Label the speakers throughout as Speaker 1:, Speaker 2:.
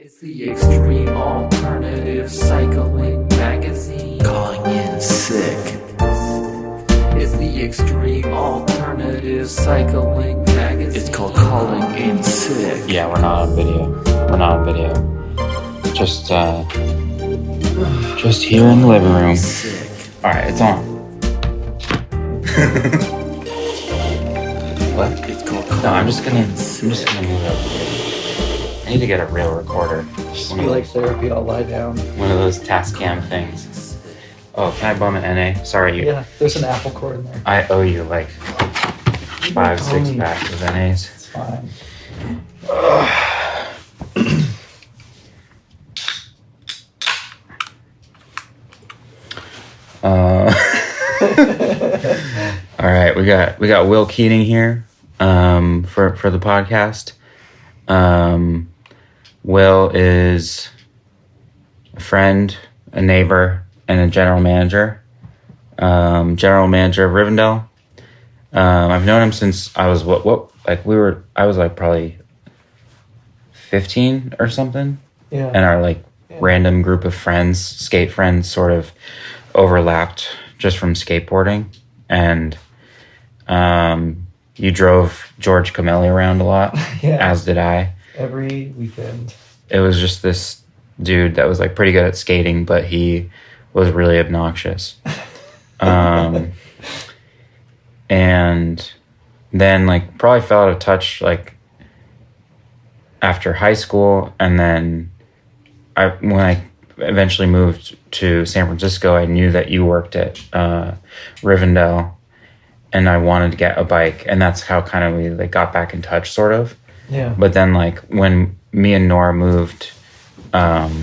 Speaker 1: It's the Extreme Alternative Cycling Magazine.
Speaker 2: Calling in sick.
Speaker 1: It's the Extreme Alternative Cycling Magazine.
Speaker 2: It's called Calling in Sick.
Speaker 3: Yeah, we're not on video. We're not on video. Just here in the living room.
Speaker 2: Sick.
Speaker 3: Alright, it's on. What?
Speaker 2: It's called
Speaker 3: No,
Speaker 2: Calling
Speaker 3: I'm just gonna
Speaker 2: in Sick.
Speaker 3: move it up. I need to get a real recorder.
Speaker 4: Just be like therapy, I'll lie down.
Speaker 3: One of those Tascam things. Oh, can I bum an NA? Sorry,
Speaker 4: Yeah, there's an apple cord in there.
Speaker 3: I owe you like 5-6 packs of NAs.
Speaker 4: It's fine.
Speaker 3: All right, we got Will Keating here for the podcast. Will is a friend, a neighbor, and a general manager. General manager of Rivendell. I've known him since I was I was like probably 15 or something.
Speaker 4: Yeah.
Speaker 3: And our random group of friends, skate friends, sort of overlapped just from skateboarding. And you drove George Camelli around a lot,
Speaker 4: Yeah.
Speaker 3: as did I.
Speaker 4: Every weekend.
Speaker 3: It was just this dude that was pretty good at skating, but he was really obnoxious. And then probably fell out of touch after high school, and then when I eventually moved to San Francisco, I knew that you worked at Rivendell, and I wanted to get a bike, and that's how kind of we got back in touch, sort of.
Speaker 4: Yeah.
Speaker 3: But then when me and Nora moved back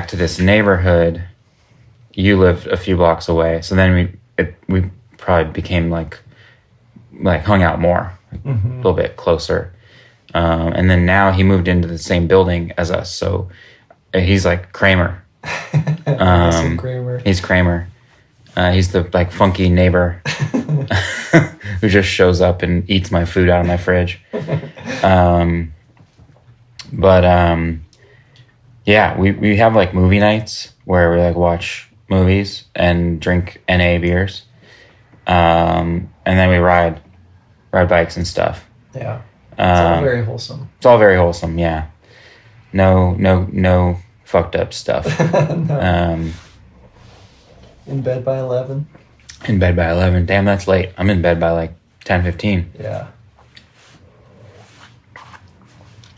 Speaker 3: to this neighborhood, you lived a few blocks away, so then we probably became hung out more, a little bit closer. And then now he moved into the same building as us, so he's like Kramer.
Speaker 4: Awesome Kramer.
Speaker 3: He's Kramer. He's the funky neighbor who just shows up and eats my food out of my fridge. Yeah, we have movie nights where we watch movies and drink NA beers. And then we ride bikes and stuff.
Speaker 4: Yeah. It's all very wholesome.
Speaker 3: It's all very wholesome, yeah. No fucked up stuff.
Speaker 4: No. In bed by 11.
Speaker 3: In bed by 11. Damn, that's late. I'm in bed by 10:15.
Speaker 4: Yeah.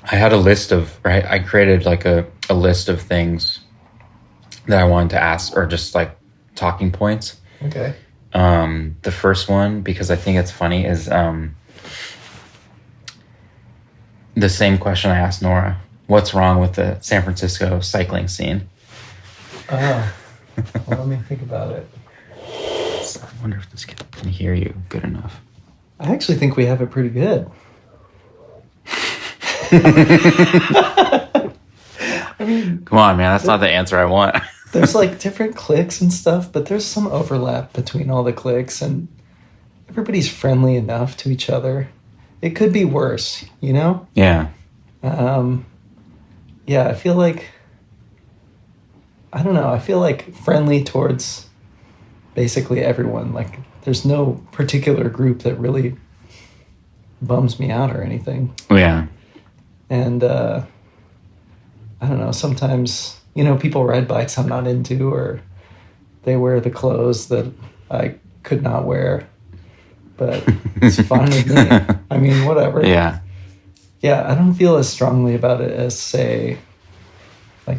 Speaker 3: I had a list of, I created a list of things that I wanted to ask, or just talking points.
Speaker 4: Okay.
Speaker 3: The first one, because I think it's funny, is the same question I asked Nora. What's wrong with the San Francisco cycling scene?
Speaker 4: Oh. Well, let me think about it.
Speaker 3: So I wonder if this kid can hear you good enough.
Speaker 4: I actually think we have it pretty good. I mean,
Speaker 3: Come on, man. That's not the answer I want.
Speaker 4: there's different cliques and stuff, but there's some overlap between all the cliques, and everybody's friendly enough to each other. It could be worse, you know?
Speaker 3: Yeah.
Speaker 4: Yeah, I feel I don't know, I feel friendly towards basically everyone. There's no particular group that really bums me out or anything.
Speaker 3: Yeah.
Speaker 4: And, I don't know, sometimes, people ride bikes I'm not into, or they wear the clothes that I could not wear, but it's fine with me. I mean, whatever.
Speaker 3: Yeah.
Speaker 4: Yeah, I don't feel as strongly about it as, say,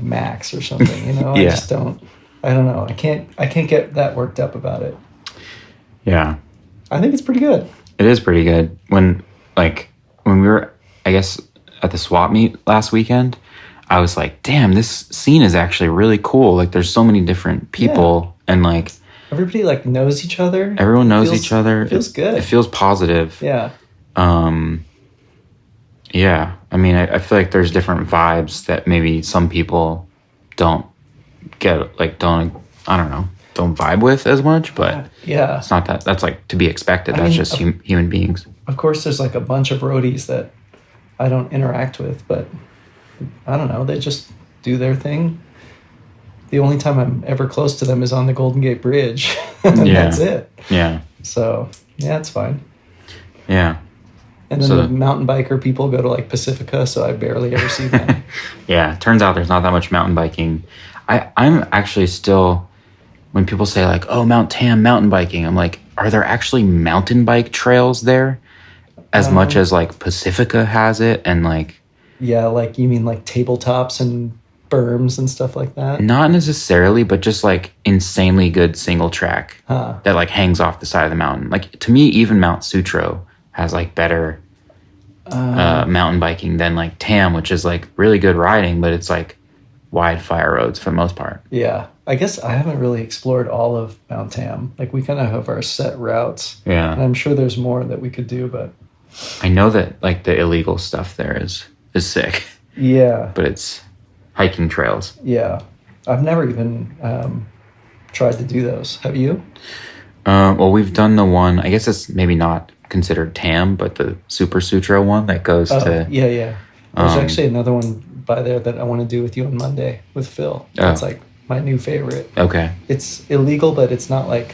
Speaker 4: Max or something,
Speaker 3: Yeah.
Speaker 4: I just don't know. I can't get that worked up about it.
Speaker 3: Yeah.
Speaker 4: I think it's pretty good.
Speaker 3: It is pretty good. When we were, I guess, at the swap meet last weekend, I was like, damn, this scene is actually really cool. There's so many different people, and
Speaker 4: Everybody knows each other.
Speaker 3: everyone knows each other.
Speaker 4: It feels good.
Speaker 3: It feels positive.
Speaker 4: Yeah.
Speaker 3: Yeah. I mean, I feel like there's different vibes that maybe some people don't get, don't vibe with as much, but
Speaker 4: Yeah.
Speaker 3: it's not that. That's to be expected.
Speaker 4: I
Speaker 3: That's
Speaker 4: mean,
Speaker 3: just human beings.
Speaker 4: Of course, there's a bunch of roadies that I don't interact with, but I don't know. They just do their thing. The only time I'm ever close to them is on the Golden Gate Bridge. And
Speaker 3: Yeah.
Speaker 4: that's it.
Speaker 3: Yeah.
Speaker 4: So, yeah, it's fine.
Speaker 3: Yeah.
Speaker 4: And then
Speaker 3: So-
Speaker 4: the mountain biker people go to like Pacifica, so I barely ever see them.
Speaker 3: Yeah. Turns out there's not that much mountain biking. I'm actually still, when people say like, oh, Mount Tam mountain biking, I'm like, are there actually mountain bike trails there as much as like Pacifica has it? And like,
Speaker 4: Yeah, like you mean like tabletops and berms and stuff like that?
Speaker 3: not necessarily, but just like insanely good single track
Speaker 4: Huh.
Speaker 3: that like hangs off the side of the mountain. Like to me, even Mount Sutro has like better mountain biking than like Tam, which is like really good riding, but it's like wide fire roads for the most part.
Speaker 4: Yeah. I guess I haven't really explored all of Mount Tam. Like we kind of have our set routes. And
Speaker 3: Yeah.
Speaker 4: I'm sure there's more that we could do, but
Speaker 3: I know that like the illegal stuff there is sick,
Speaker 4: yeah.
Speaker 3: but it's hiking trails.
Speaker 4: Yeah. I've never even tried to do those. Have you?
Speaker 3: Well, we've done the one, I guess it's maybe not considered Tam, but the Super Sutro one that goes to,
Speaker 4: Yeah. There's actually another one by there that I want to do with you on Monday with Phil. It's like my new favorite.
Speaker 3: okay.
Speaker 4: It's illegal, but it's not like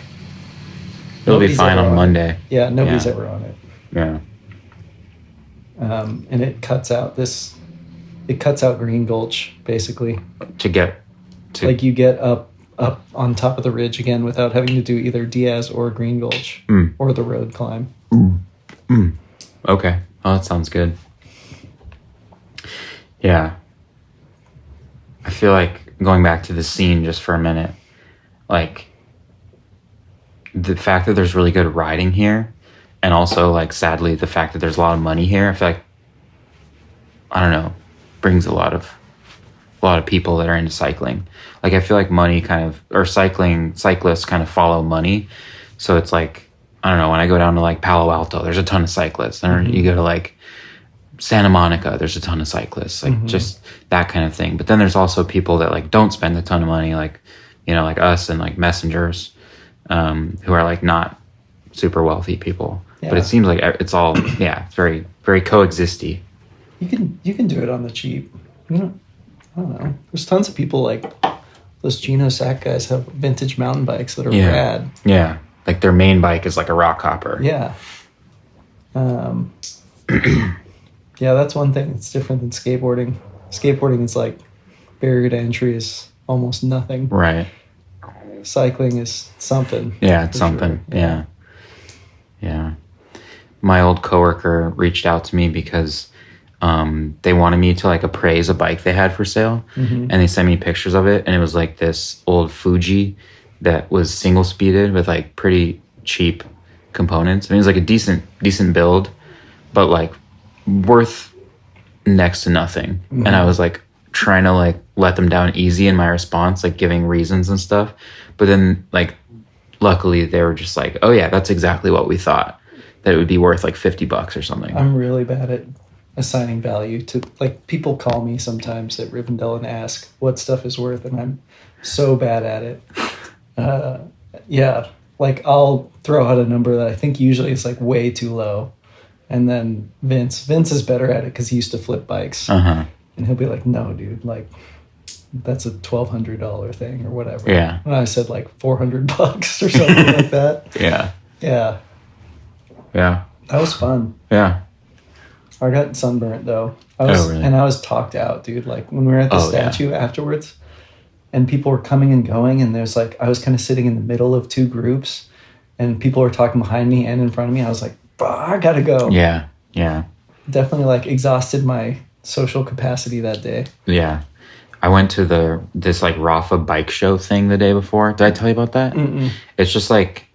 Speaker 3: It'll be
Speaker 4: nobody's
Speaker 3: fine
Speaker 4: ever
Speaker 3: on
Speaker 4: on it.
Speaker 3: Monday.
Speaker 4: Yeah, nobody's
Speaker 3: Yeah.
Speaker 4: ever on it.
Speaker 3: Yeah.
Speaker 4: And it cuts out Green Gulch basically.
Speaker 3: To get to,
Speaker 4: Like you get up on top of the ridge again without having to do either Diaz or Green Gulch or the road climb.
Speaker 3: okay. Oh, that sounds good. Yeah. I feel like going back to the scene just for a minute, like the fact that there's really good riding here, and also like sadly the fact that there's a lot of money here, I feel like, I don't know, brings a lot of people that are into cycling. Like I feel like money kind of, or cyclists kind of follow money. So it's like, I don't know, when I go down to like Palo Alto, there's a ton of cyclists. And you go to like Santa Monica, there's a ton of cyclists, like just that kind of thing. But then there's also people that like don't spend a ton of money, like, you know, like us and like messengers, who are like not super wealthy people. But
Speaker 4: Yeah.
Speaker 3: it seems like it's all, yeah, it's very, very coexisty.
Speaker 4: You can do it on the cheap. You know, I don't know. There's tons of people like those Geno Sack guys have vintage mountain bikes that are
Speaker 3: Yeah.
Speaker 4: rad.
Speaker 3: Yeah. Like their main bike is like a rock hopper.
Speaker 4: Yeah. Yeah, that's one thing that's different than skateboarding. Skateboarding is like barrier to entry is almost nothing.
Speaker 3: Right.
Speaker 4: Cycling is something.
Speaker 3: Yeah, it's
Speaker 4: for
Speaker 3: something.
Speaker 4: sure.
Speaker 3: Yeah. Yeah. My old coworker reached out to me because they wanted me to like appraise a bike they had for sale. And they sent me pictures of it, and it was like this old Fuji that was single speeded with like pretty cheap components. I mean, it was like a decent build, but like worth next to nothing. And I was like trying to like let them down easy in my response, like giving reasons and stuff. But then like luckily they were just like, oh yeah, that's exactly what we thought, that it would be worth like $50 or something.
Speaker 4: I'm really bad at assigning value to, like, people call me sometimes at Rivendell and ask what stuff is worth, and I'm so bad at it. Yeah, like I'll throw out a number that I think usually is like way too low, and then Vince is better at it because he used to flip bikes,
Speaker 3: Uh-huh.
Speaker 4: and he'll be like, no dude, like that's a $1,200 thing or whatever.
Speaker 3: Yeah.
Speaker 4: And I said like $400 or something like that.
Speaker 3: Yeah.
Speaker 4: Yeah,
Speaker 3: Yeah.
Speaker 4: that was fun.
Speaker 3: Yeah.
Speaker 4: I got sunburnt though. I was talked out, dude. Like when we were at the statue afterwards, and people were coming and going, and there's like, I was kind of sitting in the middle of two groups, and people were talking behind me and in front of me. I was like, I gotta go.
Speaker 3: Yeah. Yeah.
Speaker 4: Definitely like exhausted my social capacity that day.
Speaker 3: Yeah. I went to this like Rafa bike show thing the day before. Did I tell you about that?
Speaker 4: Mm-mm.
Speaker 3: It's just like,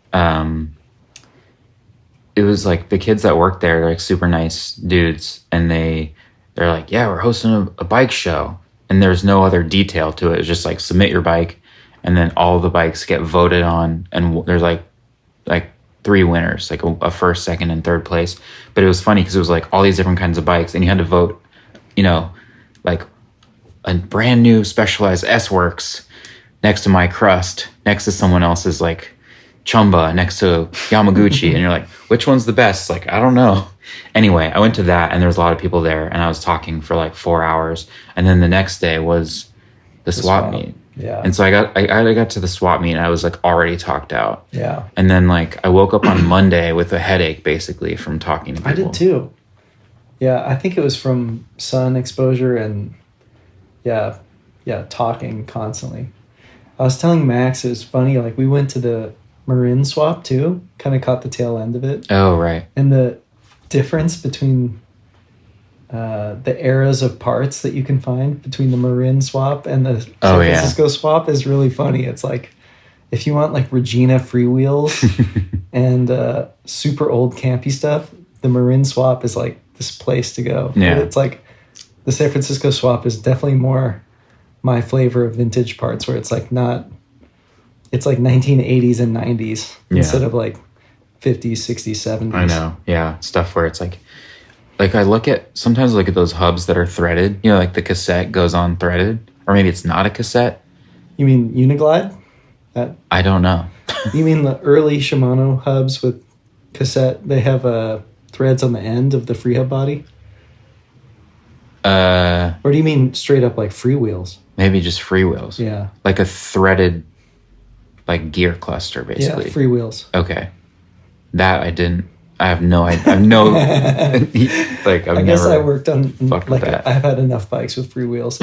Speaker 3: it was like the kids that work there, they're like super nice dudes, and they're like, yeah, we're hosting a bike show, and there's no other detail to it. It's just like submit your bike, and then all the bikes get voted on, and there's like 3 winners, like a first, second, and third place. But it was funny because it was like all these different kinds of bikes, and you had to vote, you know, like a brand new Specialized S Works next to my Crust, next to someone else's like Chumba next to Yamaguchi. And you're like, which one's the best? Like, I don't know. Anyway, I went to that and there was a lot of people there and I was talking for like 4 hours. And then the next day was the swap meet.
Speaker 4: Yeah.
Speaker 3: And so I got to the swap meet and I was like already talked out.
Speaker 4: Yeah.
Speaker 3: And then like I woke up on Monday with a headache basically from talking to people.
Speaker 4: I did too. Yeah, I think it was from sun exposure and talking constantly. I was telling Max, it was funny, like we went to the Marin swap too, kind of caught the tail end of it.
Speaker 3: Oh, right.
Speaker 4: And the difference between the eras of parts that you can find between the Marin swap and the San Francisco swap is really funny. It's like, if you want like Regina freewheels and super old campy stuff, the Marin swap is like this place to go.
Speaker 3: Yeah.
Speaker 4: But it's like the San Francisco swap is definitely more my flavor of vintage parts, where it's like it's like 1980s and 90s instead of like 50s, 60s, 70s.
Speaker 3: I know. Yeah. Stuff where it's like I sometimes look at those hubs that are threaded, you know, like the cassette goes on threaded, or maybe it's not a cassette.
Speaker 4: You mean Uniglide?
Speaker 3: I don't know.
Speaker 4: You mean the early Shimano hubs with cassette? They have threads on the end of the free hub body? Or do you mean straight up like freewheels?
Speaker 3: Maybe just freewheels.
Speaker 4: Yeah.
Speaker 3: Like a threaded like gear cluster, basically.
Speaker 4: Yeah, freewheels.
Speaker 3: Okay. That I have no idea. I have no, like,
Speaker 4: I guess I worked on,
Speaker 3: fucked with that.
Speaker 4: I've had enough bikes with freewheels.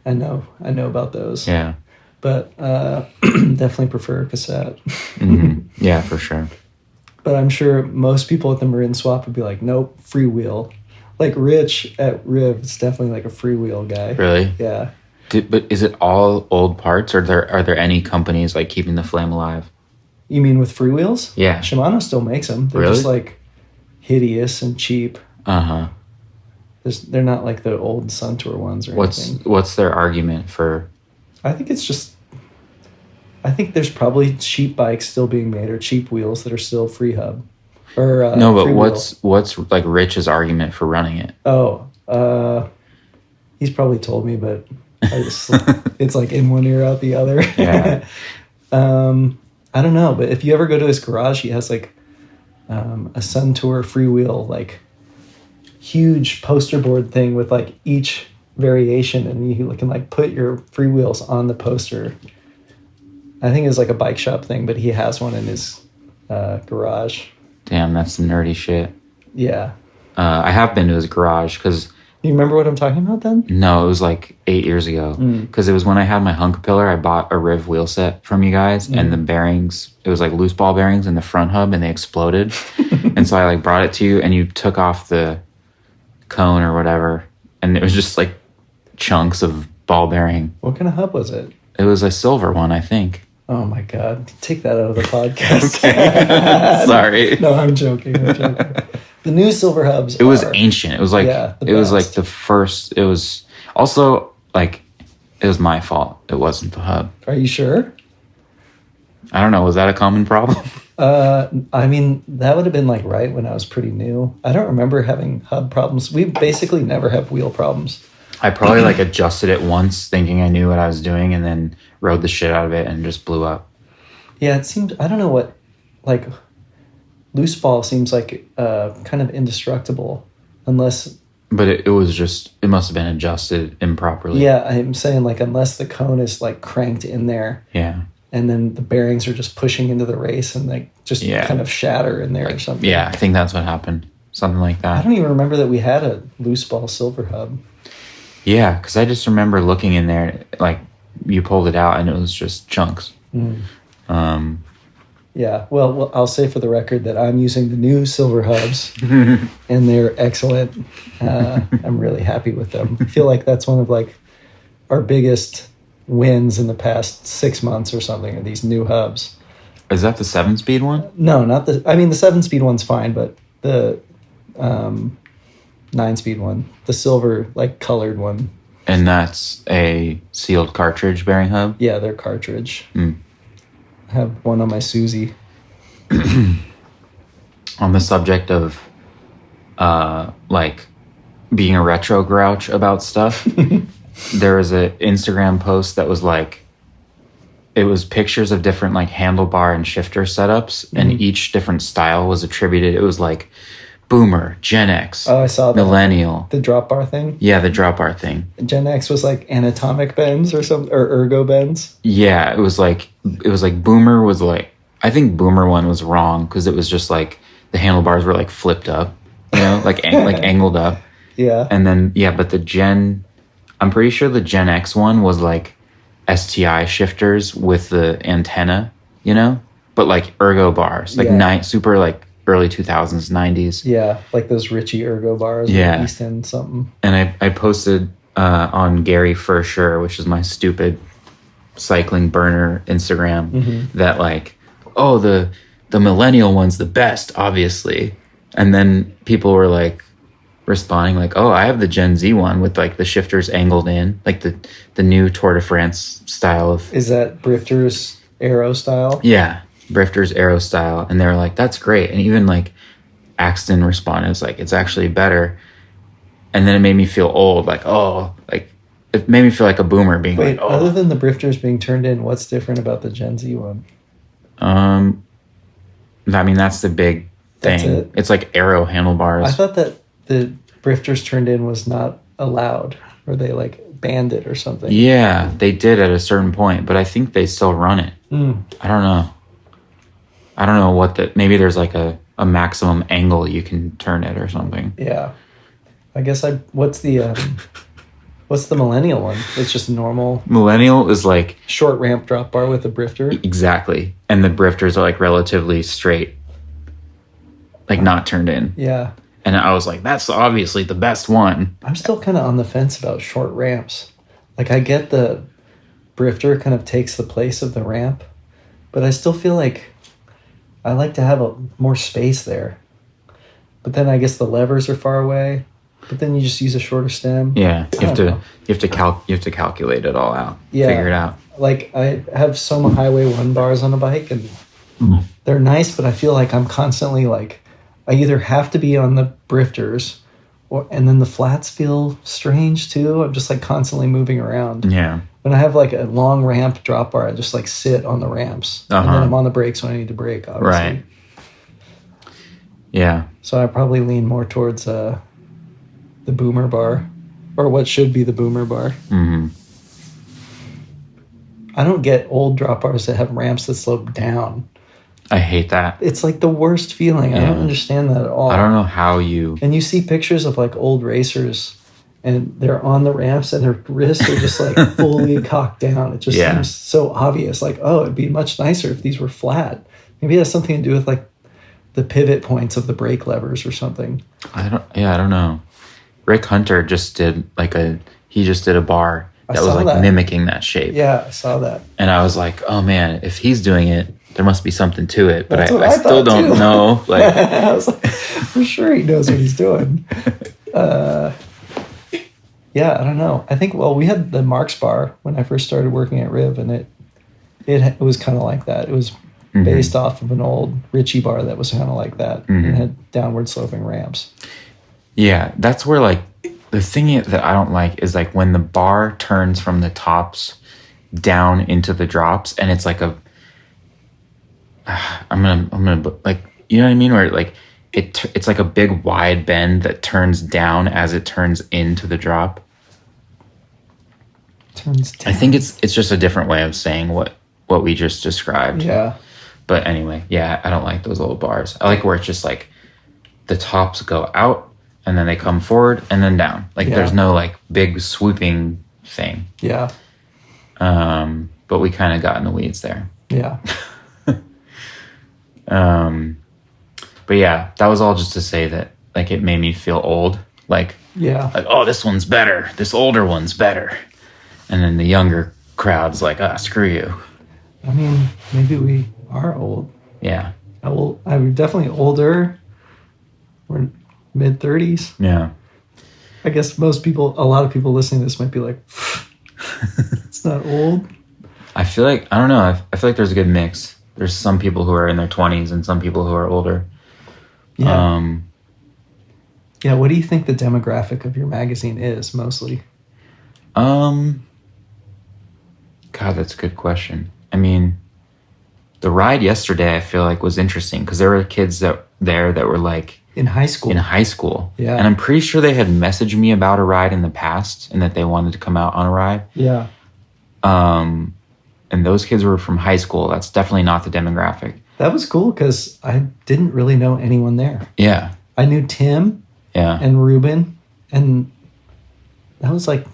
Speaker 4: I know about those.
Speaker 3: Yeah.
Speaker 4: But definitely prefer cassette.
Speaker 3: Mm-hmm. Yeah, for sure.
Speaker 4: But I'm sure most people at the Marin swap would be like, nope, freewheel. Like Rich at Riv is definitely like a freewheel guy.
Speaker 3: Really?
Speaker 4: Yeah.
Speaker 3: But is it all old parts, or are there any companies like keeping the flame alive?
Speaker 4: You mean with freewheels?
Speaker 3: Yeah.
Speaker 4: Shimano still makes them. They're
Speaker 3: Really?
Speaker 4: just like hideous and cheap.
Speaker 3: Uh-huh.
Speaker 4: They're not like the old Suntour ones or anything.
Speaker 3: What's their argument for?
Speaker 4: I think there's probably cheap bikes still being made, or cheap wheels that are still free hub. Or
Speaker 3: No, but
Speaker 4: freewheel.
Speaker 3: what's like Rich's argument for running it?
Speaker 4: Oh, he's probably told me, but it's like in one ear out the other.
Speaker 3: Yeah.
Speaker 4: I don't know, but if you ever go to his garage, he has like a Suntour freewheel, like huge poster board thing with like each variation, and you can like put your freewheels on the poster. I think it's like a bike shop thing, but he has one in his garage.
Speaker 3: Damn, that's some nerdy shit.
Speaker 4: Yeah.
Speaker 3: I have been to his garage because...
Speaker 4: You remember what I'm talking about then?
Speaker 3: No, it was like 8 years ago. Because it was when I had my hunk pillar, I bought a Riv wheel set from you guys, and the bearings, it was like loose ball bearings in the front hub, and they exploded. And so I like brought it to you, and you took off the cone or whatever, and it was just like chunks of ball bearing.
Speaker 4: What kind of hub was it?
Speaker 3: It was a silver one, I think.
Speaker 4: Oh my God. Take that out of the podcast.
Speaker 3: Sorry.
Speaker 4: No, I'm joking. The new silver hubs
Speaker 3: It was ancient. It was like
Speaker 4: the
Speaker 3: it was like
Speaker 4: best.
Speaker 3: the first. It was also like it was my fault. It wasn't the hub.
Speaker 4: Are you sure?
Speaker 3: I don't know. Was that a common problem?
Speaker 4: I mean, that would have been like right when I was pretty new. I don't remember having hub problems. We basically never have wheel problems.
Speaker 3: I probably like adjusted it once, thinking I knew what I was doing, and then rode the shit out of it and just blew up.
Speaker 4: Yeah, it seemed, I don't know what, like, loose ball seems like kind of indestructible unless...
Speaker 3: But it was just, it must have been adjusted improperly.
Speaker 4: Yeah, I'm saying like unless the cone is like cranked in there.
Speaker 3: Yeah.
Speaker 4: And then the bearings are just pushing into the race and they just kind of shatter in there or something.
Speaker 3: Yeah, I think that's what happened. Something like that.
Speaker 4: I don't even remember that we had a loose ball silver hub.
Speaker 3: Yeah, because I just remember looking in there, like you pulled it out and it was just chunks.
Speaker 4: Yeah, well, I'll say for the record that I'm using the new silver hubs and they're excellent. I'm really happy with them. I feel like that's one of like our biggest wins in the past 6 months or something, are these new hubs.
Speaker 3: Is that the 7-speed one?
Speaker 4: No, not the, I mean the 7-speed one's fine, but the 9-speed one, the silver like colored one.
Speaker 3: And that's a sealed cartridge bearing hub?
Speaker 4: Yeah, they're cartridge. I have one on my Suzy.
Speaker 3: On the subject of like being a retro grouch about stuff, there was an Instagram post that was like it was pictures of different like handlebar and shifter setups, and each different style was attributed. It was like Boomer, Gen X,
Speaker 4: Oh, I saw that.
Speaker 3: Millennial.
Speaker 4: The drop bar thing.
Speaker 3: Yeah, the drop bar thing.
Speaker 4: Gen X was like anatomic bends or something, or ergo bends.
Speaker 3: Yeah, it was like Boomer was like, I think Boomer one was wrong because it was just like the handlebars were like flipped up, you know, like like angled up.
Speaker 4: Yeah.
Speaker 3: And then but I'm pretty sure the Gen X one was like STI shifters with the antenna, you know, but like ergo bars, like super like early 2000s, 90s.
Speaker 4: Yeah, like those Richie ergo bars.
Speaker 3: Yeah.
Speaker 4: East End something.
Speaker 3: And I posted on Gary For Sure, which is my stupid cycling burner Instagram, that like, oh, the millennial one's the best, obviously. And then people were like responding like, oh, I have the Gen Z one with like the shifters angled in, like the new Tour de France style of.
Speaker 4: Is that Brifter's Aero style?
Speaker 3: Yeah, Brifter's Aero style. And they were like, that's great. And even like Axton responded, it's like, it's actually better. And then it made me feel old, like, oh, like it made me feel like a boomer being
Speaker 4: Wait,
Speaker 3: like, oh.
Speaker 4: other than the Brifters being turned in, what's different about the Gen Z one?
Speaker 3: I mean, that's the big thing.
Speaker 4: That's it?
Speaker 3: It's like Aero handlebars.
Speaker 4: I thought that the Brifters turned in was not allowed, or they like banned it or something.
Speaker 3: Yeah, they did at a certain point, but I think they still run it. I don't know. I don't know what maybe there's like a maximum angle you can turn it or something.
Speaker 4: Yeah. I guess what's the millennial one? It's just normal
Speaker 3: Millennial is like
Speaker 4: short ramp drop bar with a Brifter.
Speaker 3: exactly. And the Brifters are like relatively straight. Like not turned in.
Speaker 4: Yeah.
Speaker 3: And I was like, that's obviously the best one.
Speaker 4: I'm still kind of on the fence about short ramps. Like I get the Brifter kind of takes the place of the ramp, but I still feel like I like to have more space there. But then I guess the levers are far away. But then you just use a shorter stem.
Speaker 3: Yeah, you have to calculate it all out.
Speaker 4: Yeah.
Speaker 3: Figure it out.
Speaker 4: Like I have Soma Highway 1 bars on a bike, and they're nice, but I feel like I'm constantly like, I either have to be on the Brifters, and then the flats feel strange too. I'm just like constantly moving around.
Speaker 3: Yeah.
Speaker 4: When I have like a long ramp drop bar, I just like sit on the ramps, and then I'm on the brakes when I need to brake, obviously.
Speaker 3: Right. Yeah.
Speaker 4: So I probably lean more towards the boomer bar, or what should be the boomer bar. I don't get old drop bars that have ramps that slope down.
Speaker 3: I hate that.
Speaker 4: It's like the worst feeling. I don't understand that at all.
Speaker 3: I don't know how you...
Speaker 4: And you see pictures of like old racers, and they're on the ramps and their wrists are just like fully cocked down. It just seems so obvious. Like, oh, it'd be much nicer if these were flat. Maybe it has something to do with like the pivot points of the brake levers or something. I
Speaker 3: don't know. Rick Hunter just did a bar that was like
Speaker 4: that.
Speaker 3: mimicking that shape.
Speaker 4: Yeah, I saw that.
Speaker 3: And I was like, oh man, if he's doing it, there must be something to it. But I still
Speaker 4: thought,
Speaker 3: don't
Speaker 4: too.
Speaker 3: know. Like,
Speaker 4: I was like, for sure he knows what he's doing. Yeah, I don't know. I think, we had the Marks bar when I first started working at Riv, and it was kind of like that. It was based off of an old Ritchie bar that was kind of like that and had downward sloping ramps.
Speaker 3: Yeah, that's where like the thing that I don't like is like when the bar turns from the tops down into the drops, and it's like I'm gonna like, you know what I mean, where like it's like a big wide bend that turns down as it turns into the drop.
Speaker 4: Turns down.
Speaker 3: I think it's just a different way of saying what we just described.
Speaker 4: Yeah.
Speaker 3: But anyway, yeah, I don't like those old bars. I like where it's just like the tops go out and then they come forward and then down. Like there's no like big swooping thing.
Speaker 4: Yeah.
Speaker 3: But we kind of got in the weeds there.
Speaker 4: Yeah.
Speaker 3: But yeah, that was all just to say that like it made me feel old. Like, oh, this one's better. This older one's better. And then the younger crowd's like, screw you.
Speaker 4: I mean, maybe we are old.
Speaker 3: Yeah.
Speaker 4: I'm definitely older. We're mid-30s.
Speaker 3: Yeah.
Speaker 4: I guess a lot of people listening to this might be like, it's not old.
Speaker 3: I feel like, I don't know, I feel like there's a good mix. There's some people who are in their 20s and some people who are older.
Speaker 4: Yeah. Yeah, what do you think the demographic of your magazine is, mostly?
Speaker 3: God, that's a good question. I mean, the ride yesterday I feel like was interesting because there were kids that were like
Speaker 4: In high school.
Speaker 3: Yeah.
Speaker 4: Yeah.
Speaker 3: And I'm pretty sure they had messaged me about a ride in the past and that they wanted to come out on a ride.
Speaker 4: Yeah.
Speaker 3: And those kids were from high school. That's definitely not the demographic.
Speaker 4: That was cool because I didn't really know anyone there.
Speaker 3: Yeah.
Speaker 4: I knew Tim
Speaker 3: Yeah.
Speaker 4: and Ruben, and that was like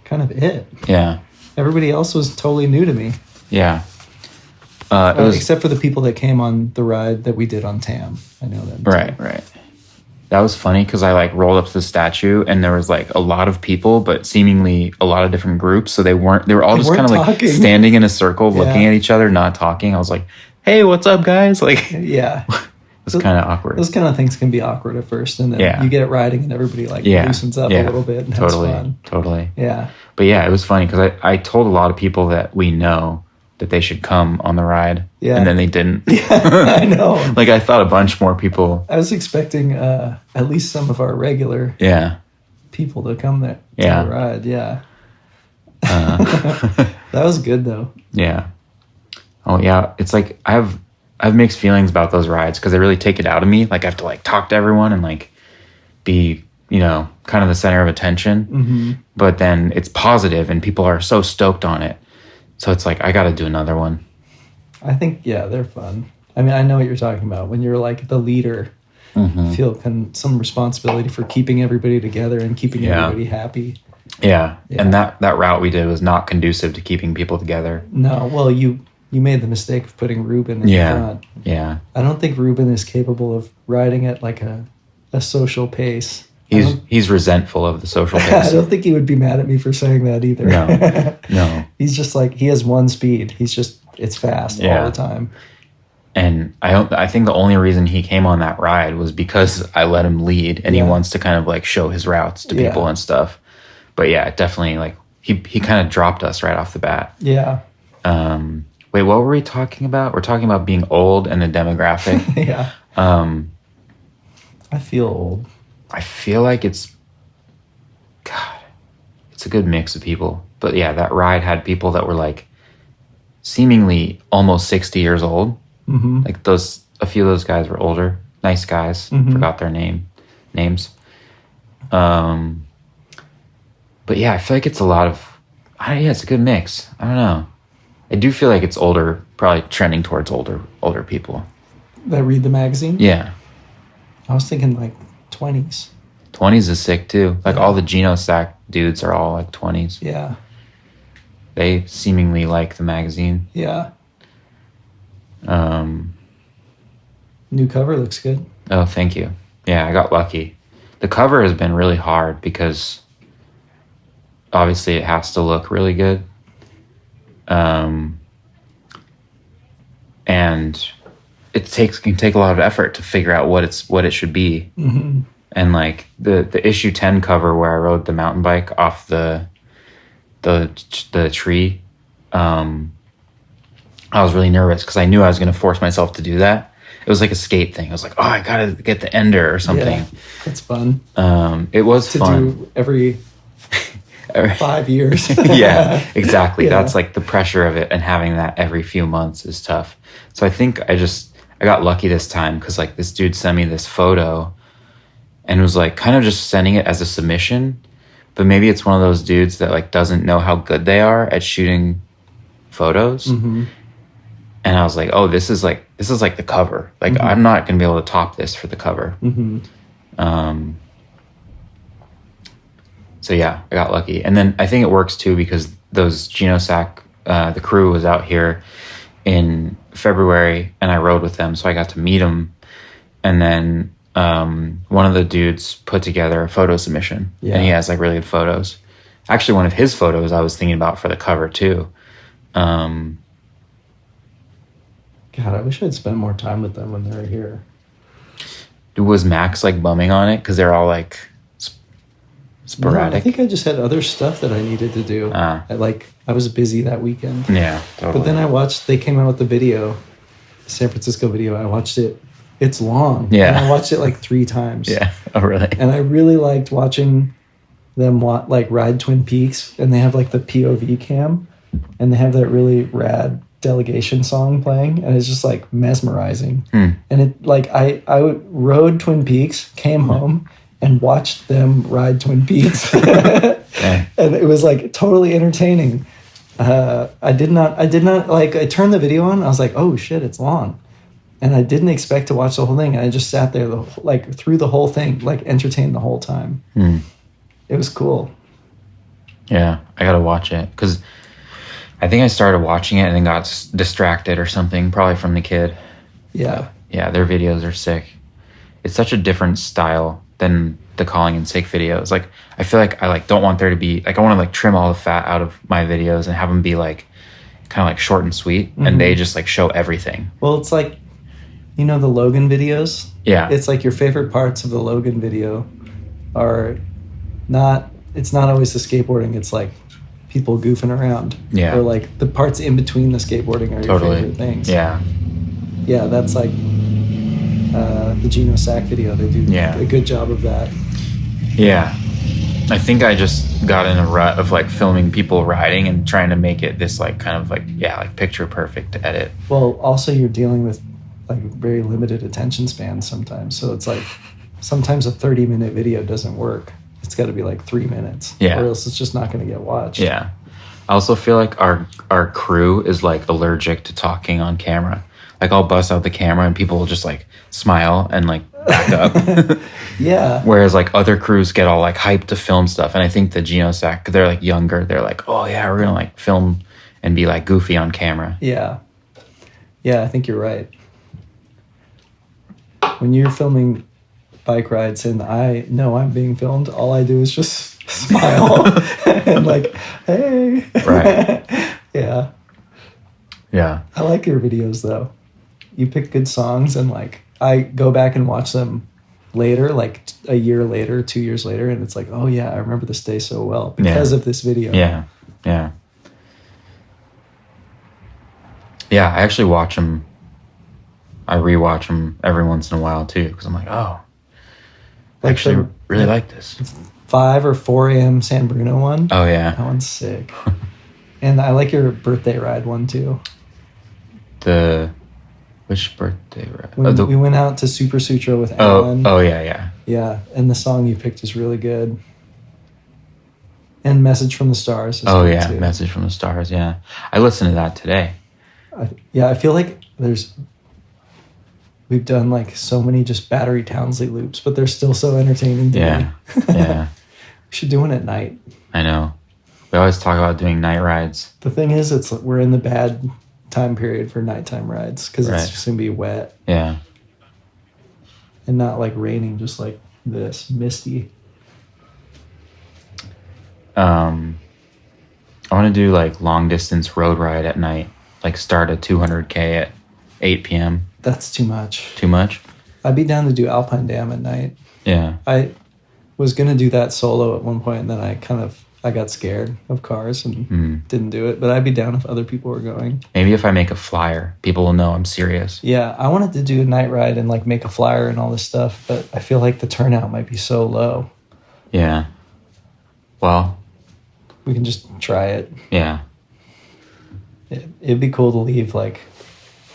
Speaker 4: kind of it.
Speaker 3: Yeah.
Speaker 4: Everybody else was totally new to me.
Speaker 3: Yeah. It was
Speaker 4: Except for the people that came on the ride that we did on TAM. I know them. too.
Speaker 3: right. That was funny because I like rolled up to the statue and there was like a lot of people, but seemingly a lot of different groups. So they were all just kind of like
Speaker 4: talking.
Speaker 3: standing in a circle, looking
Speaker 4: Yeah.
Speaker 3: at each other, not talking. I was like, "Hey, what's up, guys?" Like, it
Speaker 4: Yeah.
Speaker 3: was kind of awkward.
Speaker 4: Those kind of things can be awkward at first, and then
Speaker 3: Yeah.
Speaker 4: you get it riding, and everybody like
Speaker 3: Yeah.
Speaker 4: loosens up
Speaker 3: Yeah.
Speaker 4: a little bit and
Speaker 3: Totally.
Speaker 4: has fun.
Speaker 3: Totally.
Speaker 4: Yeah.
Speaker 3: But yeah, it was funny because I told a lot of people that we know that they should come on the ride.
Speaker 4: Yeah.
Speaker 3: And then they didn't.
Speaker 4: I know.
Speaker 3: Like I thought a bunch more people.
Speaker 4: I was expecting at least some of our regular
Speaker 3: Yeah.
Speaker 4: people to come there to
Speaker 3: Yeah.
Speaker 4: the ride. Yeah.
Speaker 3: Uh,
Speaker 4: That was good though.
Speaker 3: yeah. Oh yeah. It's like I have mixed feelings about those rides because they really take it out of me. Like I have to like talk to everyone and like be, kind of the center of attention.
Speaker 4: Mm-hmm.
Speaker 3: But then it's positive and people are so stoked on it. So it's like I got to do another one.
Speaker 4: I think, yeah, they're fun. I mean, I know what you're talking about. When you're like the leader,
Speaker 3: Mm-hmm.
Speaker 4: you feel some responsibility for keeping everybody together and keeping
Speaker 3: Yeah.
Speaker 4: everybody happy.
Speaker 3: Yeah.
Speaker 4: Yeah.
Speaker 3: And that route we did was not conducive to keeping people together.
Speaker 4: No, well, you made the mistake of putting Ruben in
Speaker 3: Yeah.
Speaker 4: front.
Speaker 3: Yeah.
Speaker 4: I don't think Ruben is capable of riding at like a social pace.
Speaker 3: He's resentful of the social
Speaker 4: I
Speaker 3: pace.
Speaker 4: don't think he would be mad at me for saying that either.
Speaker 3: No.
Speaker 4: He's just like, he has one speed. It's fast
Speaker 3: Yeah.
Speaker 4: all the time.
Speaker 3: And I think the only reason he came on that ride was because I let him lead and
Speaker 4: Yeah.
Speaker 3: he wants to kind of like show his routes to people
Speaker 4: Yeah.
Speaker 3: and stuff. But yeah, definitely like he kind of dropped us right off the bat.
Speaker 4: Yeah.
Speaker 3: Wait, what were we talking about? We're talking about being old and the demographic.
Speaker 4: Yeah. I feel old.
Speaker 3: I feel like it's a good mix of people. But yeah, that ride had people that were like seemingly almost 60 years old.
Speaker 4: Mm-hmm.
Speaker 3: Like a few of those guys were older, nice guys.
Speaker 4: Mhm.
Speaker 3: Forgot their names. But yeah, I feel like it's a lot of. It's a good mix. I don't know. I do feel like it's older, probably trending towards older people.
Speaker 4: That read the magazine?
Speaker 3: Yeah,
Speaker 4: I was thinking like 20s.
Speaker 3: 20s is sick too. Like all the Geno Sack dudes are all like 20s.
Speaker 4: Yeah.
Speaker 3: They seemingly like the magazine.
Speaker 4: Yeah. New cover looks good.
Speaker 3: Oh, thank you. Yeah, I got lucky. The cover has been really hard because obviously it has to look really good. And it can take a lot of effort to figure out what it should be.
Speaker 4: Mm-hmm.
Speaker 3: And like the issue 10 cover where I rode the mountain bike off the tree, I was really nervous because I knew I was going to force myself to do that. It was like a skate thing. I was like, oh, I got to get the ender or something.
Speaker 4: Yeah, it's fun.
Speaker 3: It was
Speaker 4: to
Speaker 3: fun.
Speaker 4: do every 5 years.
Speaker 3: Yeah, exactly.
Speaker 4: Yeah.
Speaker 3: That's like the pressure of it, and having that every few months is tough. So I think I got lucky this time because like this dude sent me this photo and was like kind of just sending it as a submission, but maybe it's one of those dudes that like doesn't know how good they are at shooting photos.
Speaker 4: Mm-hmm.
Speaker 3: And I was like, oh, this is like the cover. Like
Speaker 4: Mm-hmm.
Speaker 3: I'm not gonna be able to top this for the cover.
Speaker 4: Mm-hmm.
Speaker 3: So yeah, I got lucky. And then I think it works too because those Geno Sack, the crew was out here in February and I rode with them. So I got to meet them. And then one of the dudes put together a photo submission.
Speaker 4: Yeah.
Speaker 3: And he has like really good photos. Actually, one of his photos I was thinking about for the cover too.
Speaker 4: God, I wish I'd spent more time with them when they were here.
Speaker 3: Was Max like bumming on it? Because they're all like sporadic.
Speaker 4: No, I think I just had other stuff that I needed to do. I was busy that weekend.
Speaker 3: Yeah, totally.
Speaker 4: But then they came out with the video, the San Francisco video. I watched it. It's long.
Speaker 3: Yeah.
Speaker 4: And I watched it like 3 times.
Speaker 3: Yeah. Oh, really?
Speaker 4: And I really liked watching them ride Twin Peaks, and they have like the POV cam, and they have that really rad delegation song playing, and it's just like mesmerizing.
Speaker 3: Mm.
Speaker 4: And it like I would rode Twin Peaks, came home, and watched them ride Twin Peaks,
Speaker 3: Yeah.
Speaker 4: and it was like totally entertaining. I did not like. I turned the video on. I was like, oh shit, it's long, and I didn't expect to watch the whole thing. I just sat there through the whole thing, like entertained the whole time.
Speaker 3: Mm.
Speaker 4: It was cool.
Speaker 3: Yeah, I gotta watch it because I think I started watching it and then got distracted or something, probably from the kid.
Speaker 4: Yeah.
Speaker 3: Yeah, their videos are sick. It's such a different style than the calling in sick videos. Like, I feel like I like don't want there to be like I want to like trim all the fat out of my videos and have them be like kind of like short and sweet, and they just like show everything.
Speaker 4: Well, it's like, you know, the Logan videos.
Speaker 3: Yeah,
Speaker 4: It's like your favorite parts of the Logan video are not. It's not always the skateboarding. It's like people goofing around.
Speaker 3: Yeah.
Speaker 4: Or like the parts in between the skateboarding are your favorite things.
Speaker 3: Yeah,
Speaker 4: Yeah, that's like the Geno Sack video. They do a good job of that.
Speaker 3: yeah. I think I just got in a rut of like filming people riding and trying to make it this like kind of like like picture perfect edit.
Speaker 4: Well, also you're dealing with like very limited attention spans sometimes. So it's like sometimes a 30-minute video doesn't work. It's got to be like 3 minutes.
Speaker 3: Yeah.
Speaker 4: Or else it's just not going to get watched.
Speaker 3: Yeah. I also feel like our crew is like allergic to talking on camera. Like I'll bust out the camera and people will just like smile and like back up.
Speaker 4: Yeah.
Speaker 3: Whereas like other crews get all like hyped to film stuff. And I think the Geno Sack, they're like younger. They're like, oh yeah, we're going to like film and be like goofy on camera.
Speaker 4: Yeah. Yeah, I think you're right. When you're filming bike rides and I know I'm being filmed, all I do is just smile and like, hey.
Speaker 3: Right.
Speaker 4: Yeah.
Speaker 3: Yeah.
Speaker 4: I like your videos though. You pick good songs, and like I go back and watch them later, like a year later, 2 years later, and it's like, oh yeah, I remember this day so well because of this video.
Speaker 3: Yeah. Yeah. Yeah, I actually watch them. I rewatch them every once in a while too, because I'm like, oh, I
Speaker 4: Like
Speaker 3: actually really like this.
Speaker 4: 5 or 4 a.m. San Bruno one.
Speaker 3: Oh yeah.
Speaker 4: That one's sick. And I like your birthday ride one too.
Speaker 3: Which birthday ride?
Speaker 4: When we went out to Super Sutra with Alan.
Speaker 3: Oh yeah.
Speaker 4: Yeah, and the song you picked is really good. And Message from the Stars is
Speaker 3: Oh
Speaker 4: good
Speaker 3: yeah,
Speaker 4: too.
Speaker 3: Message from the Stars. Yeah, I listened to that today.
Speaker 4: I feel like we've done like so many just Battery Townsley loops, but they're still so entertaining to
Speaker 3: Yeah,
Speaker 4: me.
Speaker 3: yeah.
Speaker 4: We should do one at night.
Speaker 3: I know. We always talk about doing night rides.
Speaker 4: The thing is, we're in the bad time period for nighttime rides because
Speaker 3: Right.
Speaker 4: it's just gonna be wet
Speaker 3: Yeah.
Speaker 4: and not like raining, just like this misty.
Speaker 3: I want to do like long distance road ride at night. Like start a 200K at 8 p.m.
Speaker 4: That's too much.
Speaker 3: Too much?
Speaker 4: I'd be down to do Alpine Dam at night.
Speaker 3: Yeah.
Speaker 4: I was gonna do that solo at one point, and then I got scared of cars and didn't do it. But I'd be down if other people were going.
Speaker 3: Maybe if I make a flyer, people will know I'm serious.
Speaker 4: Yeah, I wanted to do a night ride and like make a flyer and all this stuff, but I feel like the turnout might be so low.
Speaker 3: Yeah. Well,
Speaker 4: We can just try it.
Speaker 3: yeah.
Speaker 4: It'd be cool to leave like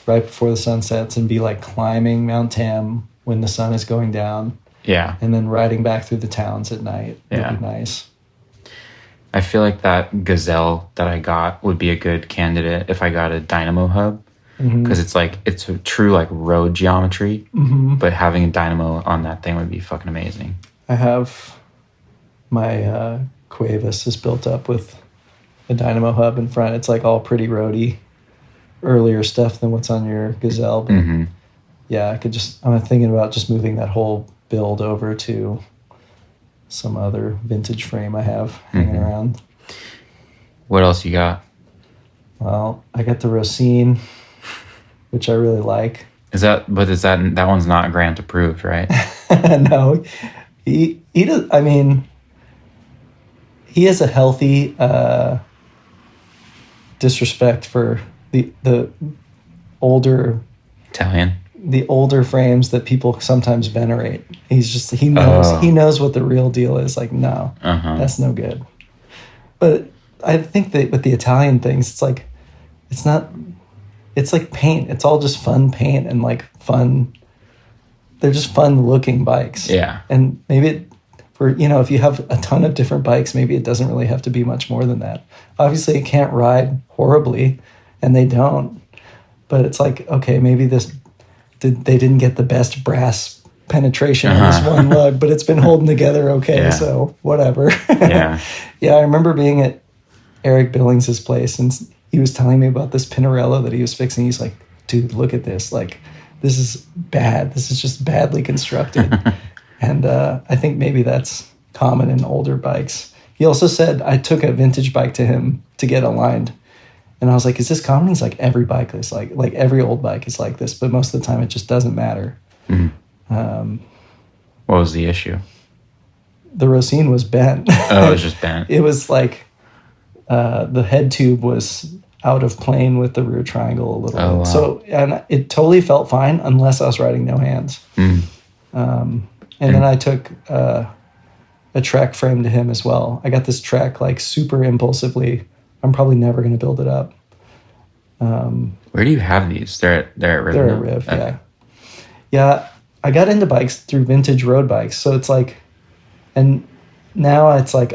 Speaker 4: right before the sun sets and be like climbing Mount Tam when the sun is going down,
Speaker 3: Yeah.
Speaker 4: and then riding back through the towns at night.
Speaker 3: Yeah.
Speaker 4: It'd be nice.
Speaker 3: I feel like that Gazelle that I got would be a good candidate if I got a dynamo hub. Because it's a true like road geometry, but having a dynamo on that thing would be fucking amazing.
Speaker 4: I have my Cuevas is built up with a dynamo hub in front. It's like all pretty roady, earlier stuff than what's on your Gazelle. But yeah, I'm thinking about just moving that whole build over to some other vintage frame I have hanging around.
Speaker 3: What else you got?
Speaker 4: Well, I got the Racine, which I really like.
Speaker 3: That one's not grant approved, right?
Speaker 4: No, he does. I mean, he has a healthy disrespect for the older
Speaker 3: Italian.
Speaker 4: the older frames that people sometimes venerate. He knows what the real deal is. Like, no, that's no good. But I think that with the Italian things, it's like, it's not it's like paint. It's all just fun paint and like fun. They're just fun looking bikes.
Speaker 3: Yeah.
Speaker 4: And maybe if you have a ton of different bikes, maybe it doesn't really have to be much more than that. Obviously, it can't ride horribly, and they don't. But it's like, okay, maybe they didn't get the best brass penetration on this one lug, but it's been holding together okay, so whatever.
Speaker 3: Yeah.
Speaker 4: Yeah, I remember being at Eric Billings's place, and he was telling me about this Pinarello that he was fixing. He's like, dude, look at this. Like, this is bad. This is just badly constructed. And I think maybe that's common in older bikes. He also said, I took a vintage bike to him to get aligned. And I was like, is this common? He's like, every bike is like every old bike is like this, but most of the time it just doesn't matter.
Speaker 3: Mm-hmm. What was the issue?
Speaker 4: The Racine was bent.
Speaker 3: Oh, it was just bent.
Speaker 4: It was like the head tube was out of plane with the rear triangle a little bit.
Speaker 3: Wow.
Speaker 4: So, and it totally felt fine unless I was riding no hands. And then I took a Trek frame to him as well. I got this Trek like super impulsively. I'm probably never going to build it up.
Speaker 3: Where do you have these? They're at Riv.
Speaker 4: They're at Riv, yeah. Yeah, I got into bikes through vintage road bikes. So it's like, and now it's like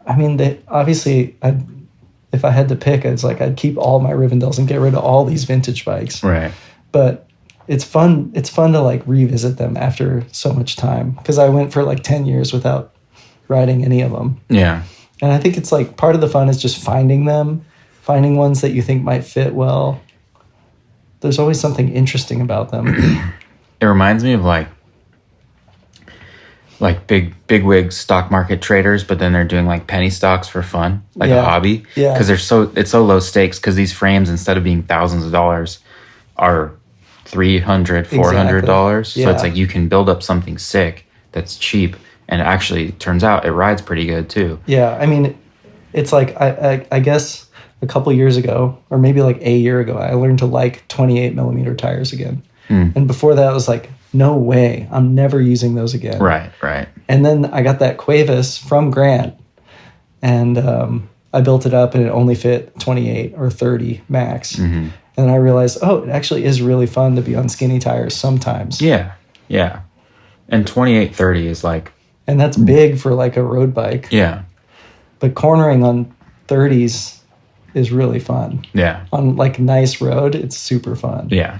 Speaker 4: obviously, if I had to pick, it's like I'd keep all my Rivendells and get rid of all these vintage bikes.
Speaker 3: Right.
Speaker 4: But it's fun to like revisit them after so much time, because I went for like 10 years without riding any of them. Yeah. And I think it's like part of the fun is just finding ones that you think might fit well. There's always something interesting about them.
Speaker 3: It reminds me of like big wig stock market traders, but then they're doing like penny stocks for fun, like a hobby. Yeah. Because it's so low stakes, because these frames, instead of being thousands of dollars, are $300, $400. Exactly. So it's like you can build up something sick that's cheap, and it actually turns out it rides pretty good too. Yeah, I mean, it's like I guess a couple years ago, or maybe like a year ago, I learned to like 28 millimeter tires again. And before that, I was like, no way, I'm never using those again. Right. And then I got that Cuevas from Grant, and I built it up, and it only fit 28 or 30 max. Mm-hmm. And I realized, it actually is really fun to be on skinny tires sometimes. Yeah. And 28-30 is like... And that's big for like a road bike. Yeah. But cornering on 30s is really fun. Yeah. On like nice road, it's super fun. Yeah.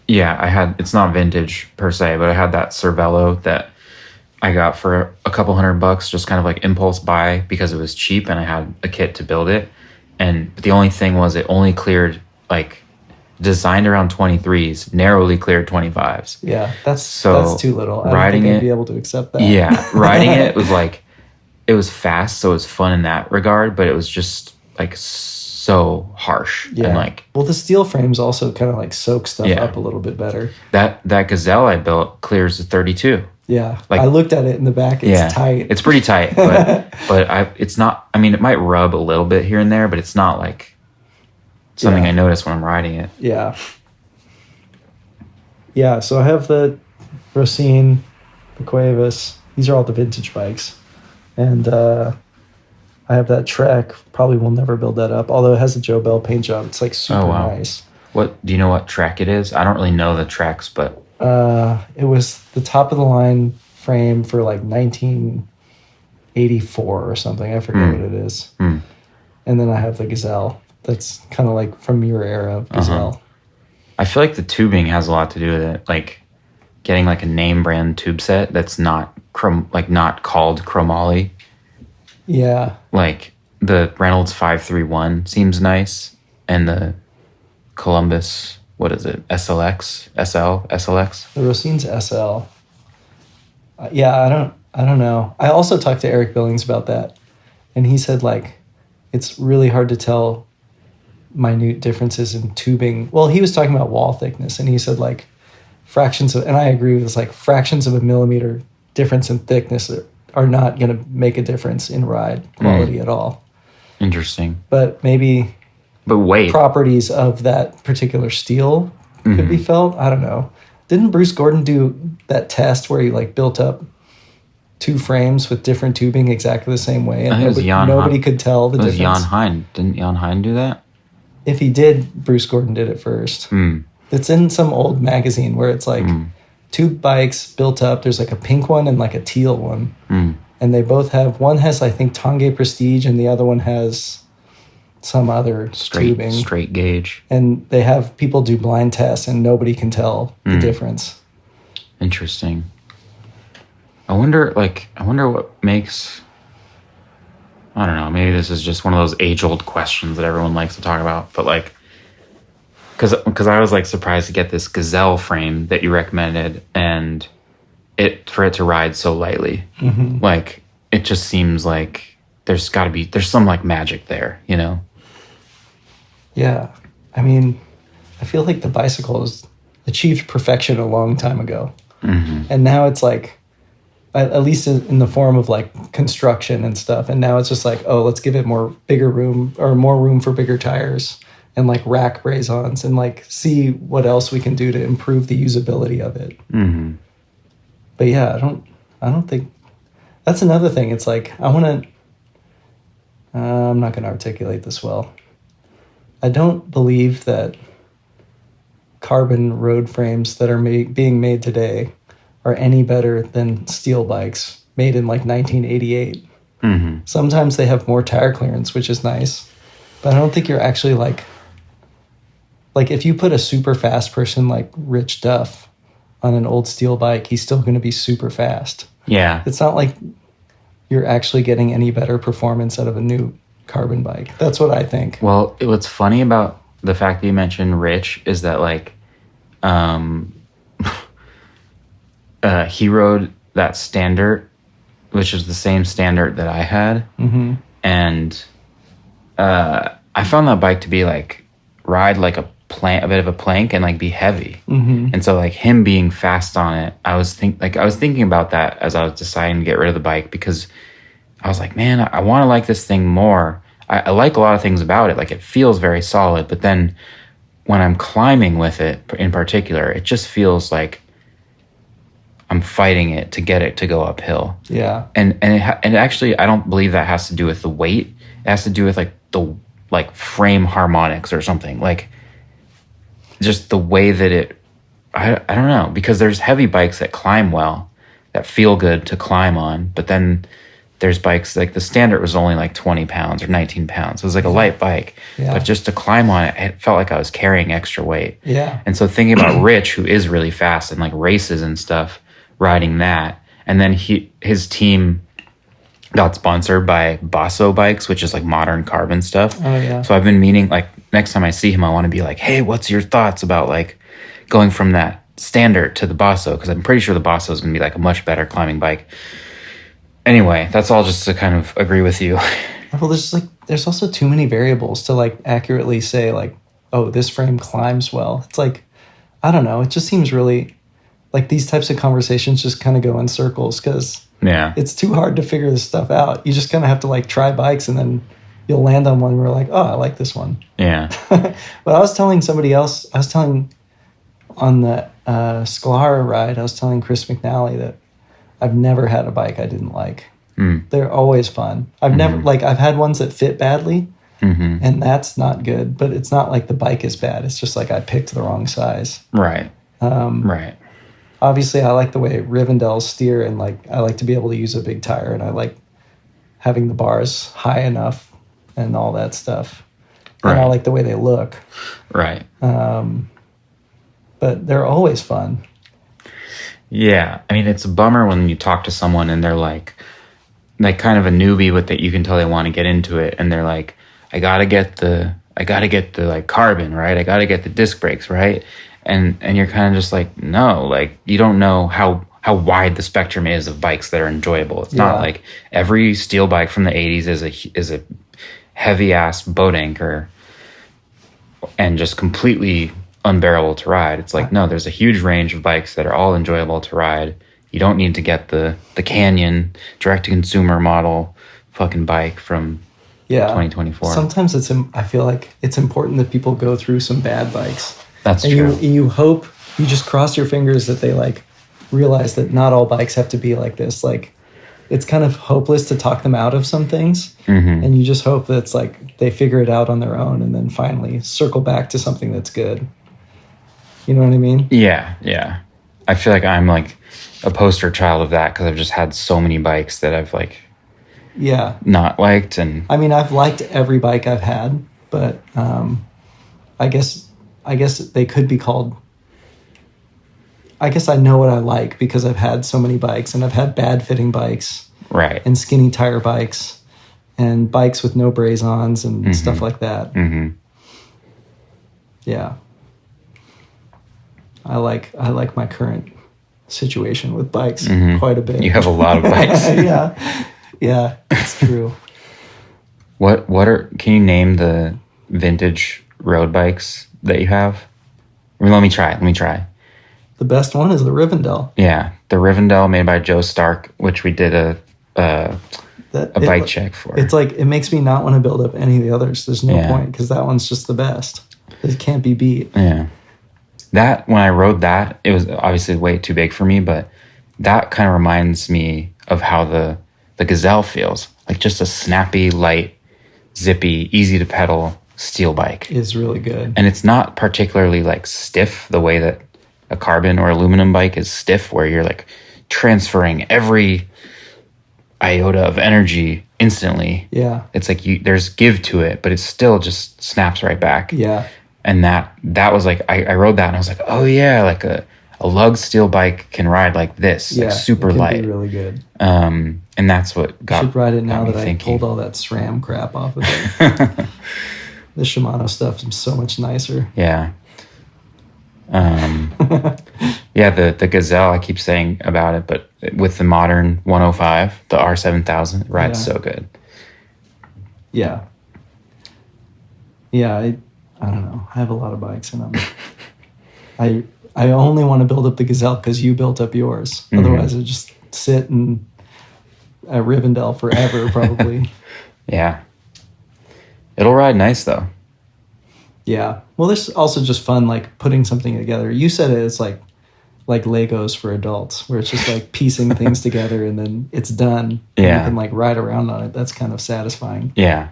Speaker 3: Yeah, it's not vintage per se, but I had that Cervelo that I got for a couple $100, just kind of like impulse buy because it was cheap and I had a kit to build it. But the only thing was it only cleared, like, designed around 23s, narrowly cleared 25s. Yeah, that's too little. I don't think I'd be able to accept that. Yeah, riding it was like, it was fast, so it was fun in that regard, but it was just, like, so harsh. Yeah. And like, well, the steel frames also kind of, like, soak stuff up a little bit better. That Gazelle I built clears a 32. Yeah, like, I looked at it in the back. It's tight. It's pretty tight, but it's not. I mean, it might rub a little bit here and there, but it's not like something I notice when I'm riding it. Yeah. Yeah. So I have the Racine, the Cuevas. These are all the vintage bikes, and I have that Trek. Probably will never build that up, although it has a Joe Bell paint job. It's like super nice. What do you know? What Trek it is? I don't really know the Treks, but. It was the top of the line frame for like 1984 or something. I forget what it is. And then I have the Gazelle. That's kind of like from your era of Gazelle. I feel like the tubing has a lot to do with it. Like getting like a name brand tube set that's not not called chromoly. Yeah. Like the Reynolds 531 seems nice, and the Columbus. What is it? SLX? SLX? The Racine's SL. I don't know. I also talked to Eric Billings about that, and he said like it's really hard to tell minute differences in tubing. Well, he was talking about wall thickness, and he said like fractions of, and I agree with this, like fractions of a millimeter difference in thickness are not going to make a difference in ride quality at all. Interesting. But maybe... But weight. Properties of that particular steel could be felt. I don't know. Didn't Bruce Gordon do that test where he like built up
Speaker 4: two frames with different tubing exactly the same way, and
Speaker 3: I think it was
Speaker 4: nobody could tell the
Speaker 3: It was
Speaker 4: difference.
Speaker 3: Jan Hein. Didn't Jan Hein do that?
Speaker 4: If he did, Bruce Gordon did it first. It's in some old magazine where it's like two bikes built up. There's like a pink one and like a teal one. And they both have, one has, I think, Tange Prestige, and the other one has some other tubing.
Speaker 3: Straight gauge.
Speaker 4: And they have people do blind tests, and nobody can tell the difference.
Speaker 3: Interesting. I wonder what makes, I don't know, maybe this is just one of those age-old questions that everyone likes to talk about, but like, because I was like surprised to get this Gazelle frame that you recommended, and for it to ride so lightly. Like, it just seems like there's some like magic there, you know?
Speaker 4: Yeah. I mean, I feel like the bicycle has achieved perfection a long time ago. And now it's like, at least in the form of like construction and stuff. And now it's just like, oh, let's give it more room for bigger tires and like rack braze-ons, and like see what else we can do to improve the usability of it. But yeah, I don't think that's another thing. It's like, I'm not going to articulate this well. I don't believe that carbon road frames that are being made today are any better than steel bikes made in like 1988. Sometimes they have more tire clearance, which is nice, but I don't think you're actually like if you put a super fast person like Rich Duff on an old steel bike, he's still going to be super fast.
Speaker 3: Yeah.
Speaker 4: It's not like you're actually getting any better performance out of a new carbon bike. That's what I think.
Speaker 3: Well, what's funny about the fact that you mentioned Rich is that like, he rode that Standard, which is the same Standard that I had. And I found that bike to be like, ride like a bit of a plank and like be heavy. And so like him being fast on it, I was thinking about that as I was deciding to get rid of the bike, because I was like, man, I want to like this thing more. I like a lot of things about it. Like, it feels very solid, but then when I'm climbing with it in particular, it just feels like I'm fighting it to get it to go uphill.
Speaker 4: Yeah.
Speaker 3: And actually, I don't believe that has to do with the weight. It has to do with like the frame harmonics or something. Like, just the way that I don't know, because there's heavy bikes that climb well, that feel good to climb on, but then there's bikes like the Standard was only like 20 pounds or 19 pounds. It was like a light bike, but just to climb on it, it felt like I was carrying extra weight.
Speaker 4: Yeah.
Speaker 3: And so thinking about Rich, who is really fast and like races and stuff, riding that, and then his team got sponsored by Basso Bikes, which is like modern carbon stuff.
Speaker 4: Oh yeah.
Speaker 3: So I've been meaning, like, next time I see him, I want to be like, hey, what's your thoughts about like going from that Standard to the Basso? Because I'm pretty sure the Basso is going to be like a much better climbing bike. Anyway, that's all just to kind of agree with you.
Speaker 4: Well, there's also too many variables to like accurately say like, oh, this frame climbs well. It's like, I don't know. It just seems really like these types of conversations just kind of go in circles, because it's too hard to figure this stuff out. You just kind of have to like try bikes, and then you'll land on one where you're like, oh, I like this one.
Speaker 3: Yeah.
Speaker 4: But I was telling somebody else, on the Sklar ride, I was telling Chris McNally that I've never had a bike I didn't like. They're always fun. I've never, like, I've had ones that fit badly, and that's not good, but it's not like the bike is bad. It's just like I picked the wrong size.
Speaker 3: Right. Right.
Speaker 4: Obviously, I like the way Rivendell steer, and like I like to be able to use a big tire, and I like having the bars high enough and all that stuff.
Speaker 3: Right.
Speaker 4: And I like the way they look.
Speaker 3: Right.
Speaker 4: But they're always fun.
Speaker 3: Yeah. I mean, it's a bummer when you talk to someone and they're like kind of a newbie, but that you can tell they want to get into it, and they're like, I gotta get the like carbon, right? I gotta get the disc brakes, right? And you're kind of just like, no, like, you don't know how wide the spectrum is of bikes that are enjoyable. It's not like every steel bike from the 80s is a heavy ass boat anchor and just completely unbearable to ride. It's like, no, there's a huge range of bikes that are all enjoyable to ride. You don't need to get the Canyon direct to consumer model fucking bike from 2024.
Speaker 4: Sometimes I feel like it's important that people go through some bad bikes.
Speaker 3: That's
Speaker 4: and
Speaker 3: true.
Speaker 4: You hope, you just cross your fingers that they like realize that not all bikes have to be like this. Like, it's kind of hopeless to talk them out of some things.
Speaker 3: Mm-hmm.
Speaker 4: And you just hope that it's like they figure it out on their own and then finally circle back to something that's good. You know what I mean?
Speaker 3: Yeah, yeah. I feel like I'm like a poster child of that because I've just had so many bikes that I've like not liked. And
Speaker 4: I mean, I've liked every bike I've had, but I guess they could be called. I guess I know what I like because I've had so many bikes, and I've had bad fitting bikes,
Speaker 3: right,
Speaker 4: and skinny tire bikes, and bikes with no braze-ons and stuff like that.
Speaker 3: Mm-hmm.
Speaker 4: Yeah, I like my current situation with bikes quite a bit.
Speaker 3: You have a lot of bikes.
Speaker 4: yeah, it's true.
Speaker 3: Can you name the vintage road bikes that you have? Let me try.
Speaker 4: The best one is the Rivendell.
Speaker 3: Yeah, the Rivendell made by Joe Stark, which we did a bike check for.
Speaker 4: It's like, it makes me not want to build up any of the others. There's no point because that one's just the best. It can't be beat.
Speaker 3: Yeah. That, when I rode that, it was obviously way too big for me, but that kind of reminds me of how the Gazelle feels. Like just a snappy, light, zippy, easy to pedal steel bike.
Speaker 4: It's really good.
Speaker 3: And it's not particularly like stiff the way that a carbon or aluminum bike is stiff, where you're like transferring every iota of energy instantly.
Speaker 4: Yeah.
Speaker 3: It's like there's give to it, but it still just snaps right back.
Speaker 4: Yeah.
Speaker 3: And that was like, I rode that and I was like, oh yeah, like a lug steel bike can ride like this, like super
Speaker 4: it can
Speaker 3: light.
Speaker 4: Be really good.
Speaker 3: And that's what got.
Speaker 4: You should ride it now that
Speaker 3: thinking.
Speaker 4: I pulled all that SRAM crap off of it. The Shimano stuff is so much nicer.
Speaker 3: Yeah. Yeah, the Gazelle, I keep saying about it, but with the modern 105, the R7000, it rides so good.
Speaker 4: Yeah. Yeah, I don't know. I have a lot of bikes, and I only want to build up the Gazelle because you built up yours. Otherwise, I'd just sit and at Rivendell forever, probably.
Speaker 3: Yeah. It'll ride nice, though.
Speaker 4: Yeah. Well, this is also just fun, like putting something together. You said it's like Legos for adults, where it's just like piecing things together and then it's done.
Speaker 3: Yeah.
Speaker 4: And you can like ride around on it. That's kind of satisfying.
Speaker 3: Yeah.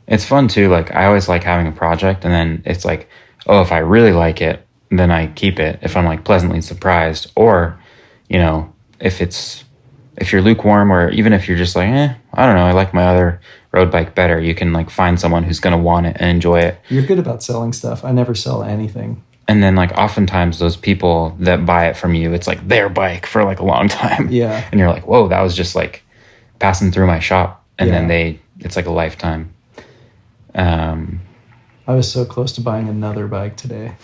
Speaker 3: It's fun too. Like I always like having a project and then it's like, oh, if I really like it, then I keep it. If I'm like pleasantly surprised, or, you know, if you're lukewarm, or even if you're just like, I don't know, I like my other road bike better, you can like find someone who's going to want it and enjoy it.
Speaker 4: You're good about selling stuff. I never sell anything.
Speaker 3: And then like oftentimes those people that buy it from you, it's like their bike for like a long time.
Speaker 4: Yeah.
Speaker 3: And you're like, whoa, that was just like passing through my shop. And then it's like a lifetime.
Speaker 4: I was so close to buying another bike today.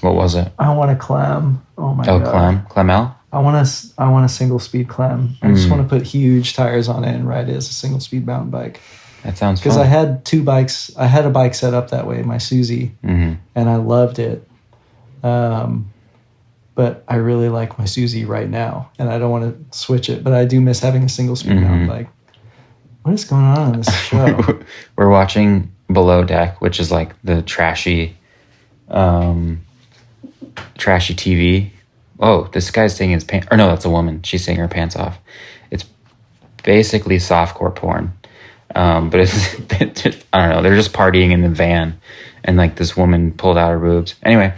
Speaker 3: What was it?
Speaker 4: I want a Clam. Oh my god.
Speaker 3: Clamel?
Speaker 4: I want a single speed Clam. I just want to put huge tires on it and ride it as a single speed mountain bike.
Speaker 3: That sounds fun.
Speaker 4: Because I had two bikes. I had a bike set up that way, my Susie, and I loved it. But I really like my Susie right now, and I don't want to switch it. But I do miss having a single speed mountain bike. What is going on in this show?
Speaker 3: We're watching Below Deck, which is like the trashy TV. Oh, this guy's taking his pants. Or no, that's a woman. She's taking her pants off. It's basically softcore porn. But it's, I don't know. They're just partying in the van, and like this woman pulled out her boobs. Anyway,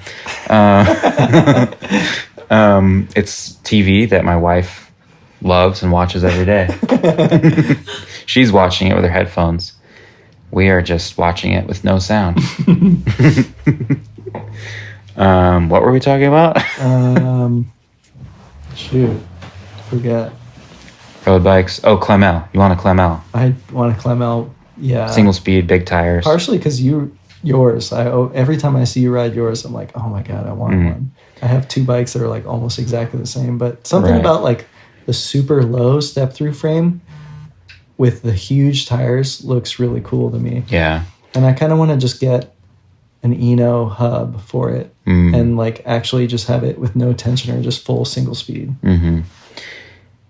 Speaker 3: it's TV that my wife loves and watches every day. She's watching it with her headphones. We are just watching it with no sound. What were we talking about?
Speaker 4: Shoot, forget.
Speaker 3: Road bikes. Oh, Clamel. You want a Clamel?
Speaker 4: I want a Clamel. Yeah.
Speaker 3: Single speed, big tires.
Speaker 4: Partially because yours. Every time I see you ride yours, I'm like, oh my god, I want one. I have two bikes that are like almost exactly the same, but something about like the super low step through frame with the huge tires looks really cool to me.
Speaker 3: Yeah.
Speaker 4: And I kind of want to just get an Eno hub for it and like actually just have it with no tensioner, just full single speed.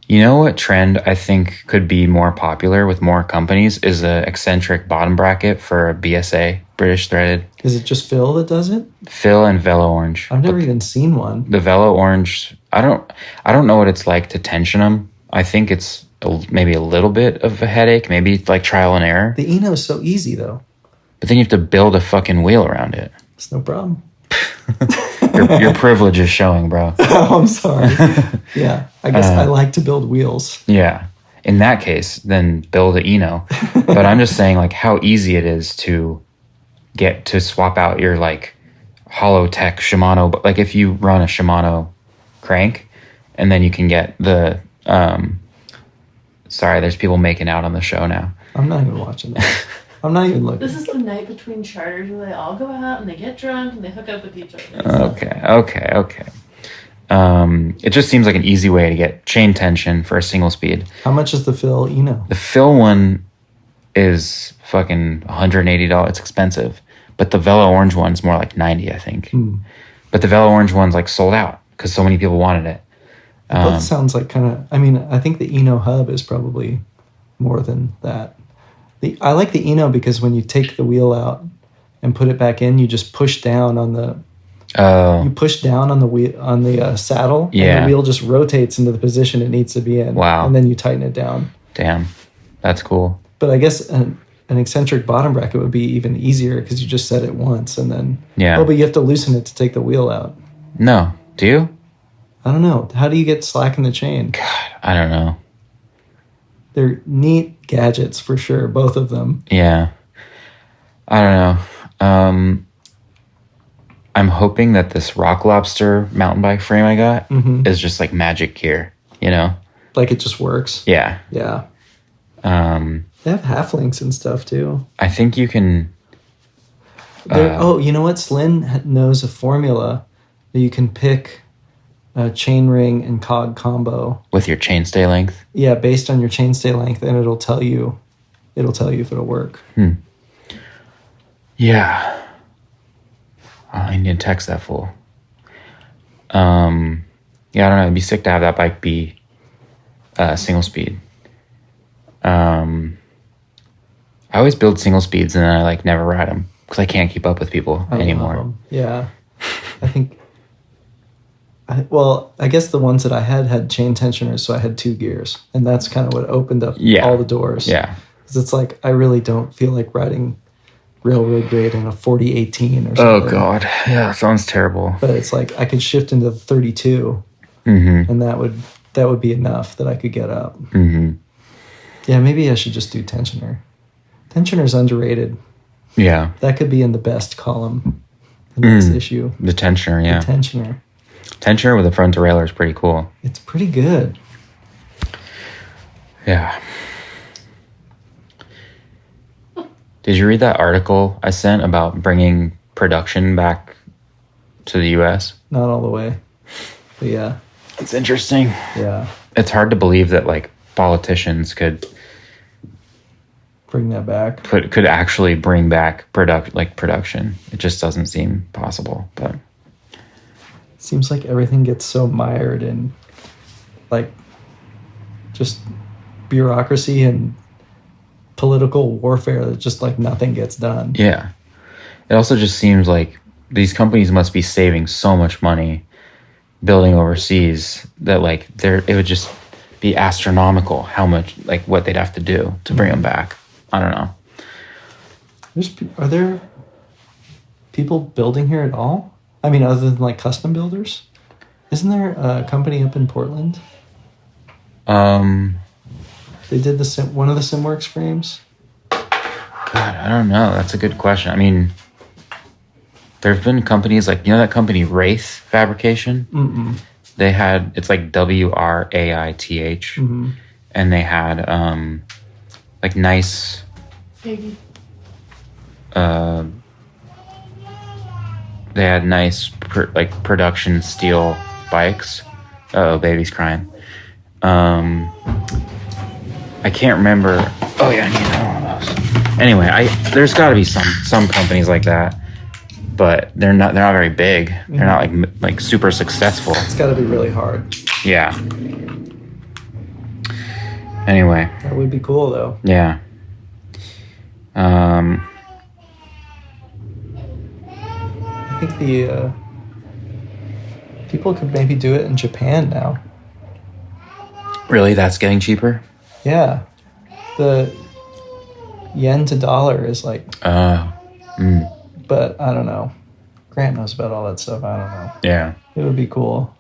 Speaker 3: You know what trend I think could be more popular with more companies is a eccentric bottom bracket for a BSA, British threaded.
Speaker 4: Is it just Phil that does it?
Speaker 3: Phil and Velo Orange.
Speaker 4: I've never even seen one.
Speaker 3: The Velo Orange, I don't know what it's like to tension them. I think it's maybe a little bit of a headache, maybe like trial and error.
Speaker 4: The Eno is so easy though.
Speaker 3: But then you have to build a fucking wheel around it.
Speaker 4: It's no problem.
Speaker 3: Your privilege is showing, bro.
Speaker 4: Oh, I'm sorry. Yeah, I guess I like to build wheels.
Speaker 3: Yeah. In that case, then build an Eno. But I'm just saying, like, how easy it is to get to swap out your, like, Holotech Shimano. But, like, if you run a Shimano crank, and then you can get the... sorry, there's people making out on the show now.
Speaker 4: I'm not even watching that. I'm not even looking.
Speaker 5: This is the night between charters where they all go out and they get drunk and they hook up with each other.
Speaker 3: Okay. It just seems like an easy way to get chain tension for a single speed.
Speaker 4: How much is the Phil Eno?
Speaker 3: The Phil one is fucking $180. It's expensive. But the Velo Orange one's more like $90, I think. But the Velo Orange one's like sold out because so many people wanted it.
Speaker 4: Both sounds like kind of... I mean, I think the Eno hub is probably more than that. I like the Eno because when you take the wheel out and put it back in, you just push down on the... You push down on the wheel, on the saddle, and the wheel just rotates into the position it needs to be in.
Speaker 3: Wow.
Speaker 4: And then you tighten it down.
Speaker 3: Damn. That's cool.
Speaker 4: But I guess an eccentric bottom bracket would be even easier because you just set it once and then...
Speaker 3: Yeah.
Speaker 4: Oh, but you have to loosen it to take the wheel out.
Speaker 3: No. Do you?
Speaker 4: I don't know. How do you get slack in the chain?
Speaker 3: God, I don't know.
Speaker 4: They're neat gadgets for sure, both of them.
Speaker 3: Yeah. I don't know. I'm hoping that this Rock Lobster mountain bike frame I got is just like magic gear, you know?
Speaker 4: Like it just works.
Speaker 3: Yeah.
Speaker 4: Yeah. They have half-links and stuff too.
Speaker 3: I think you can...
Speaker 4: you know what? Slin knows a formula that you can pick a chain ring and cog combo.
Speaker 3: With your chainstay length?
Speaker 4: Yeah, based on your chainstay length, and it'll tell you if it'll work.
Speaker 3: Yeah. I need to text that fool. Yeah, I don't know. It'd be sick to have that bike be single speed. I always build single speeds and then I like never ride them because I can't keep up with people anymore.
Speaker 4: Yeah. I think... I guess the ones that I had chain tensioners, so I had 2 gears. And that's kind of what opened up all the doors.
Speaker 3: Yeah.
Speaker 4: Because it's like, I really don't feel like riding railroad grade in a 4018 or something.
Speaker 3: Oh, God. Yeah, sounds terrible.
Speaker 4: But it's like, I could shift into the 32, and that would be enough that I could get up. Yeah, maybe I should just do tensioner. Tensioner's underrated.
Speaker 3: Yeah.
Speaker 4: That could be in the best column in this issue.
Speaker 3: The tensioner, yeah.
Speaker 4: The tensioner.
Speaker 3: Tensioner with a front derailleur is pretty cool.
Speaker 4: It's pretty good.
Speaker 3: Yeah. Did you read that article I sent about bringing production back to the U.S.?
Speaker 4: Not all the way. But yeah.
Speaker 3: It's interesting.
Speaker 4: Yeah.
Speaker 3: It's hard to believe that, like, politicians could...
Speaker 4: Bring that back.
Speaker 3: Could actually bring back production. It just doesn't seem possible, but...
Speaker 4: Seems like everything gets so mired in, like, just bureaucracy and political warfare that just, like, nothing gets done.
Speaker 3: Yeah. It also just seems like these companies must be saving so much money building overseas that, like, it would just be astronomical how much, like, what they'd have to do to bring them back. I don't know.
Speaker 4: Are there people building here at all? I mean, other than like custom builders? Isn't there a company up in Portland? They did one of the SimWorks frames?
Speaker 3: God, I don't know. That's a good question. I mean, there have been companies like, you know that company Wraith Fabrication? They had, it's like WRAITH. And they had like nice...
Speaker 5: Baby.
Speaker 3: They had nice production steel bikes. Oh, baby's crying. I can't remember. Oh yeah, I need one of those. Anyway, there's got to be some companies like that, but they're not very big. They're not like super successful.
Speaker 4: It's got to be really hard.
Speaker 3: Yeah. Anyway.
Speaker 4: That would be cool though.
Speaker 3: Yeah.
Speaker 4: I think the people could maybe do it in Japan now.
Speaker 3: Really? That's getting cheaper?
Speaker 4: Yeah. The yen to dollar is like, but I don't know. Grant knows about all that stuff. I don't know.
Speaker 3: Yeah.
Speaker 4: It would be cool.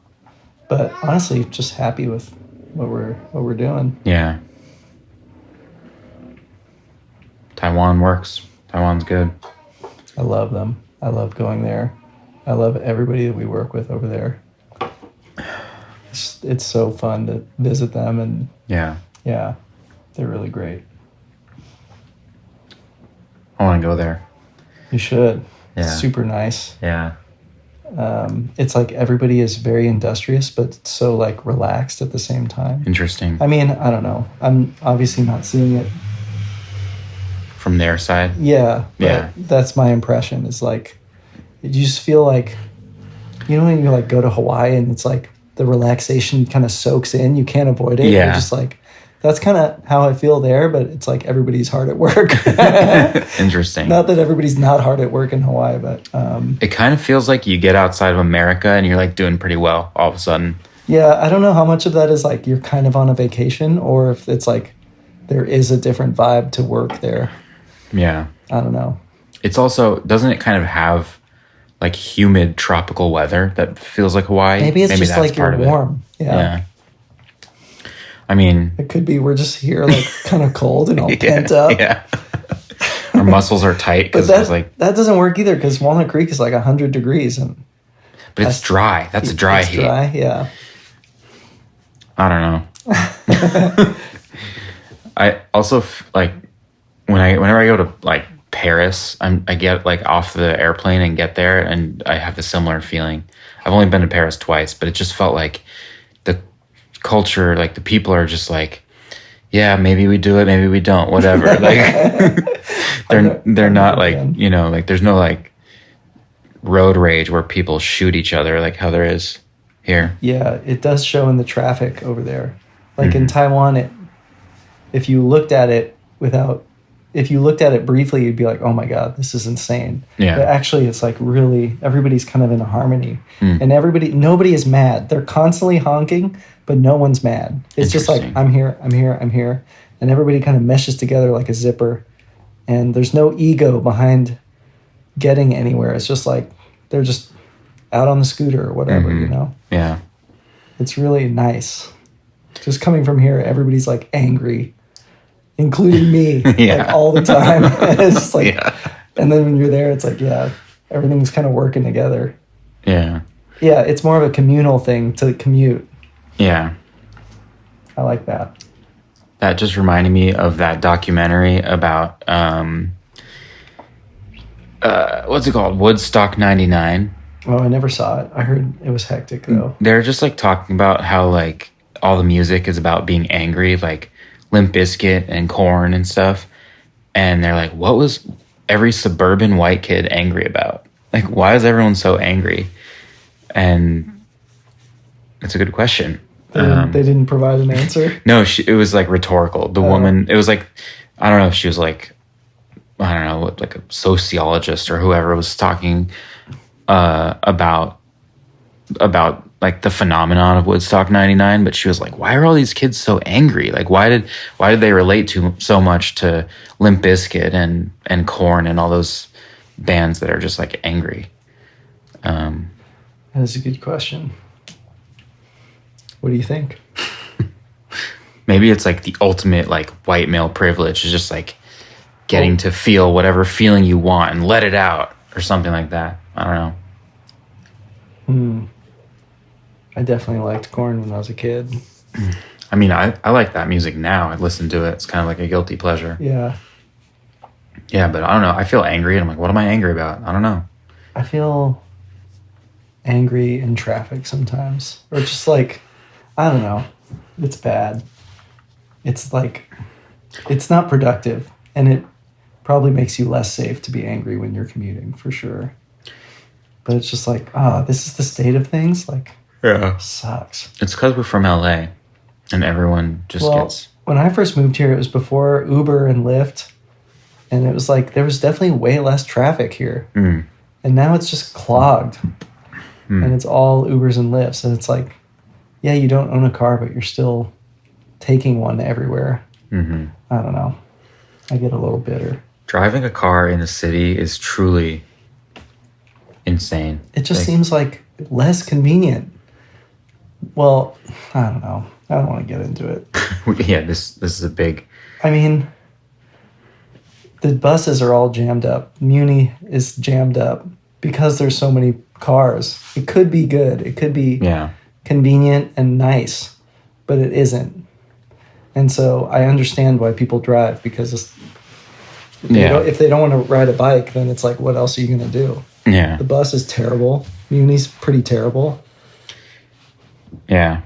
Speaker 4: But honestly, just happy with what we're doing.
Speaker 3: Yeah. Taiwan works. Taiwan's good.
Speaker 4: I love them. I love going there. I love everybody that we work with over there. It's so fun to visit them, and
Speaker 3: Yeah.
Speaker 4: yeah, they're really great.
Speaker 3: I want to go there.
Speaker 4: You should.
Speaker 3: Yeah.
Speaker 4: It's super nice.
Speaker 3: Yeah.
Speaker 4: It's like everybody is very industrious, but so like relaxed at the same time.
Speaker 3: Interesting.
Speaker 4: I mean, I don't know. I'm obviously not seeing it.
Speaker 3: From their side?
Speaker 4: Yeah. But
Speaker 3: Yeah.
Speaker 4: that's my impression. Is like, you just feel like, you know, when you like go to Hawaii and it's like the relaxation kind of soaks in. You can't avoid it.
Speaker 3: Yeah.
Speaker 4: You're just like, that's kind of how I feel there, but it's like everybody's hard at work.
Speaker 3: Interesting.
Speaker 4: Not that everybody's not hard at work in Hawaii, but
Speaker 3: It kind of feels like you get outside of America and you're like doing pretty well all of a sudden.
Speaker 4: yeah, I don't know how much of that is like you're kind of on a vacation or if it's like there is a different vibe to work there.
Speaker 3: Yeah.
Speaker 4: I don't know.
Speaker 3: It's also, doesn't it kind of have like humid tropical weather that feels like Hawaii?
Speaker 4: Maybe it's just
Speaker 3: that's
Speaker 4: like you're
Speaker 3: part of it.
Speaker 4: warm.
Speaker 3: Yeah. I mean,
Speaker 4: It could be we're just here like kind of cold and all pent up.
Speaker 3: Yeah. Our muscles are tight
Speaker 4: But
Speaker 3: because it's like,
Speaker 4: that doesn't work either because Walnut Creek is like 100 degrees and
Speaker 3: but it's dry. That's a dry
Speaker 4: it's
Speaker 3: heat.
Speaker 4: dry, yeah.
Speaker 3: I don't know. I also like whenever I go to like Paris, I get like off the airplane and get there, and I have a similar feeling. I've only been to Paris twice, but it just felt like the culture, like the people are just like, yeah, maybe we do it, maybe we don't, whatever. Like they're not like, you know, like there's no like road rage where people shoot each other like how there is here.
Speaker 4: Yeah, it does show in the traffic over there. Like in Taiwan, if you looked at it briefly, you'd be like, oh my God, this is insane.
Speaker 3: Yeah.
Speaker 4: But actually, it's like really, everybody's kind of in a harmony. And nobody is mad. They're constantly honking, but no one's mad. It's just like,
Speaker 3: Interesting.
Speaker 4: I'm here, I'm here, I'm here. And everybody kind of meshes together like a zipper. And there's no ego behind getting anywhere. It's just like, they're just out on the scooter or whatever, you know?
Speaker 3: Yeah.
Speaker 4: It's really nice. Just coming from here, everybody's like angry, including me,
Speaker 3: Yeah.
Speaker 4: like all the time. It's just like,
Speaker 3: Yeah.
Speaker 4: and then when you're there, it's like, yeah, everything's kind of working together.
Speaker 3: Yeah.
Speaker 4: Yeah, it's more of a communal thing to commute.
Speaker 3: Yeah.
Speaker 4: I like that.
Speaker 3: That just reminded me of that documentary about what's it called? Woodstock 99.
Speaker 4: Oh, I never saw it. I heard it was hectic though.
Speaker 3: They're just like talking about how like all the music is about being angry, like Limp Bizkit and Korn and stuff. And they're like, what was every suburban white kid angry about? Like, why is everyone so angry? And it's a good question.
Speaker 4: They didn't provide an answer.
Speaker 3: No, it was like rhetorical. The woman, it was like, I don't know if she was like, I don't know, what, like a sociologist or whoever was talking about like the phenomenon of Woodstock 99, but she was like, why are all these kids so angry? Like, why did they relate to so much to Limp Bizkit and Korn and all those bands that are just like angry?
Speaker 4: That is a good question. What do you think?
Speaker 3: Maybe it's like the ultimate like white male privilege is just like getting to feel whatever feeling you want and let it out or something like that. I don't know.
Speaker 4: I definitely liked Korn when I was a kid.
Speaker 3: I mean, I like that music now. I listen to it. It's kind of like a guilty pleasure.
Speaker 4: Yeah.
Speaker 3: Yeah, but I don't know. I feel angry and I'm like, what am I angry about? I don't know.
Speaker 4: I feel angry in traffic sometimes. Or just like, I don't know. It's bad. It's like, it's not productive. And it probably makes you less safe to be angry when you're commuting, for sure. But it's just like, this is the state of things? Like,
Speaker 3: yeah,
Speaker 4: sucks.
Speaker 3: It's because we're from LA and everyone just gets...
Speaker 4: When I first moved here, it was before Uber and Lyft. And it was like, there was definitely way less traffic here. And now it's just clogged. And it's all Ubers and Lyfts. And it's like, yeah, you don't own a car, but you're still taking one everywhere.
Speaker 3: Mm-hmm.
Speaker 4: I don't know. I get a little bitter.
Speaker 3: Driving a car in the city is truly insane.
Speaker 4: It just seems like less convenient. Well, I don't know. I don't want to get into it.
Speaker 3: Yeah, this is a big...
Speaker 4: I mean, the buses are all jammed up. Muni is jammed up because there's so many cars. It could be good. It could be convenient and nice, but it isn't. And so I understand why people drive, because if they don't want to ride a bike, then it's like, what else are you going to do?
Speaker 3: Yeah.
Speaker 4: The bus is terrible. Muni's pretty terrible.
Speaker 3: Yeah.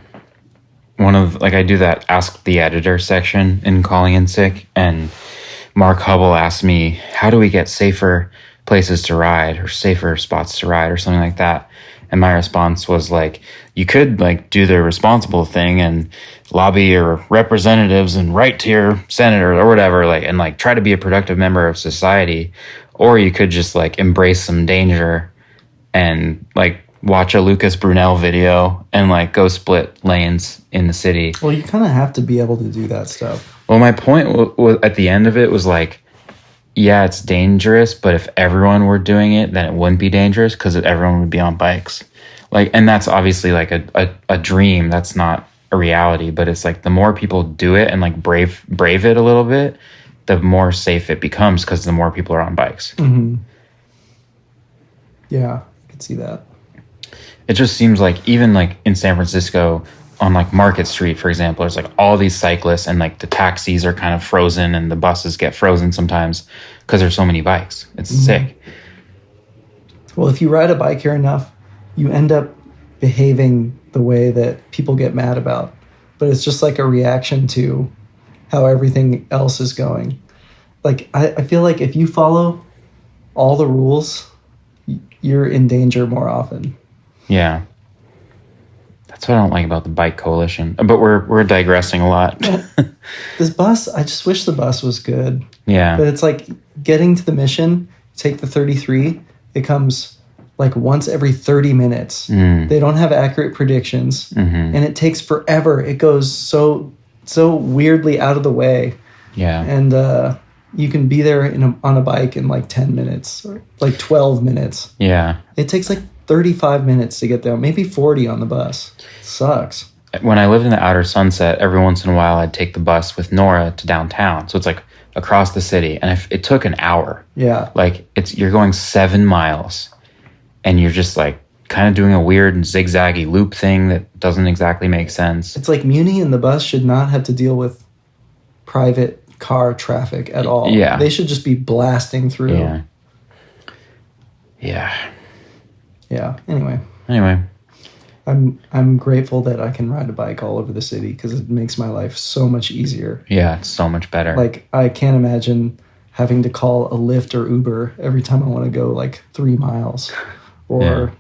Speaker 3: I do that Ask the Editor section in Calling in Sick, and Mark Hubble asked me, how do we get safer places to ride or safer spots to ride or something like that? And my response was like, you could like do the responsible thing and lobby your representatives and write to your senator or whatever, and like try to be a productive member of society. Or you could just like embrace some danger and like watch a Lucas Brunel video and like go split lanes in the city.
Speaker 4: Well, you kind of have to be able to do that stuff.
Speaker 3: Well, my point was at the end of it was like, yeah, it's dangerous, but if everyone were doing it, then it wouldn't be dangerous because everyone would be on bikes. Like, and that's obviously like a dream. That's not a reality, but it's like the more people do it and like brave it a little bit, the more safe it becomes because the more people are on bikes.
Speaker 4: Mm-hmm. Yeah, I could see that.
Speaker 3: It just seems like even like in San Francisco on like Market Street, for example, there's like all these cyclists and like the taxis are kind of frozen and the buses get frozen sometimes because there's so many bikes. It's sick.
Speaker 4: Well, if you ride a bike here enough, you end up behaving the way that people get mad about. But it's just like a reaction to how everything else is going. Like, I feel like if you follow all the rules, you're in danger more often.
Speaker 3: Yeah. That's what I don't like about the bike coalition. But we're digressing a lot.
Speaker 4: This bus, I just wish the bus was good.
Speaker 3: Yeah.
Speaker 4: But it's like getting to the mission, take the 33, it comes like once every 30 minutes. They don't have accurate predictions. And it takes forever. It goes so weirdly out of the way.
Speaker 3: Yeah.
Speaker 4: And you can be there on a bike in like 10 minutes or like 12 minutes.
Speaker 3: Yeah.
Speaker 4: It takes like 35 minutes to get there, maybe 40 on the bus. Sucks.
Speaker 3: When I lived in the outer Sunset, every once in a while I'd take the bus with Nora to downtown. So it's like across the city. And it took an hour.
Speaker 4: Yeah.
Speaker 3: Like you're going 7 miles and you're just like kind of doing a weird zigzaggy loop thing that doesn't exactly make sense.
Speaker 4: It's like Muni and the bus should not have to deal with private car traffic at all.
Speaker 3: Yeah.
Speaker 4: They should just be blasting through.
Speaker 3: Yeah. Yeah.
Speaker 4: Yeah. Anyway. I'm grateful that I can ride a bike all over the city because it makes my life so much easier.
Speaker 3: Yeah, it's so much better.
Speaker 4: Like, I can't imagine having to call a Lyft or Uber every time I want to go like 3 miles. Or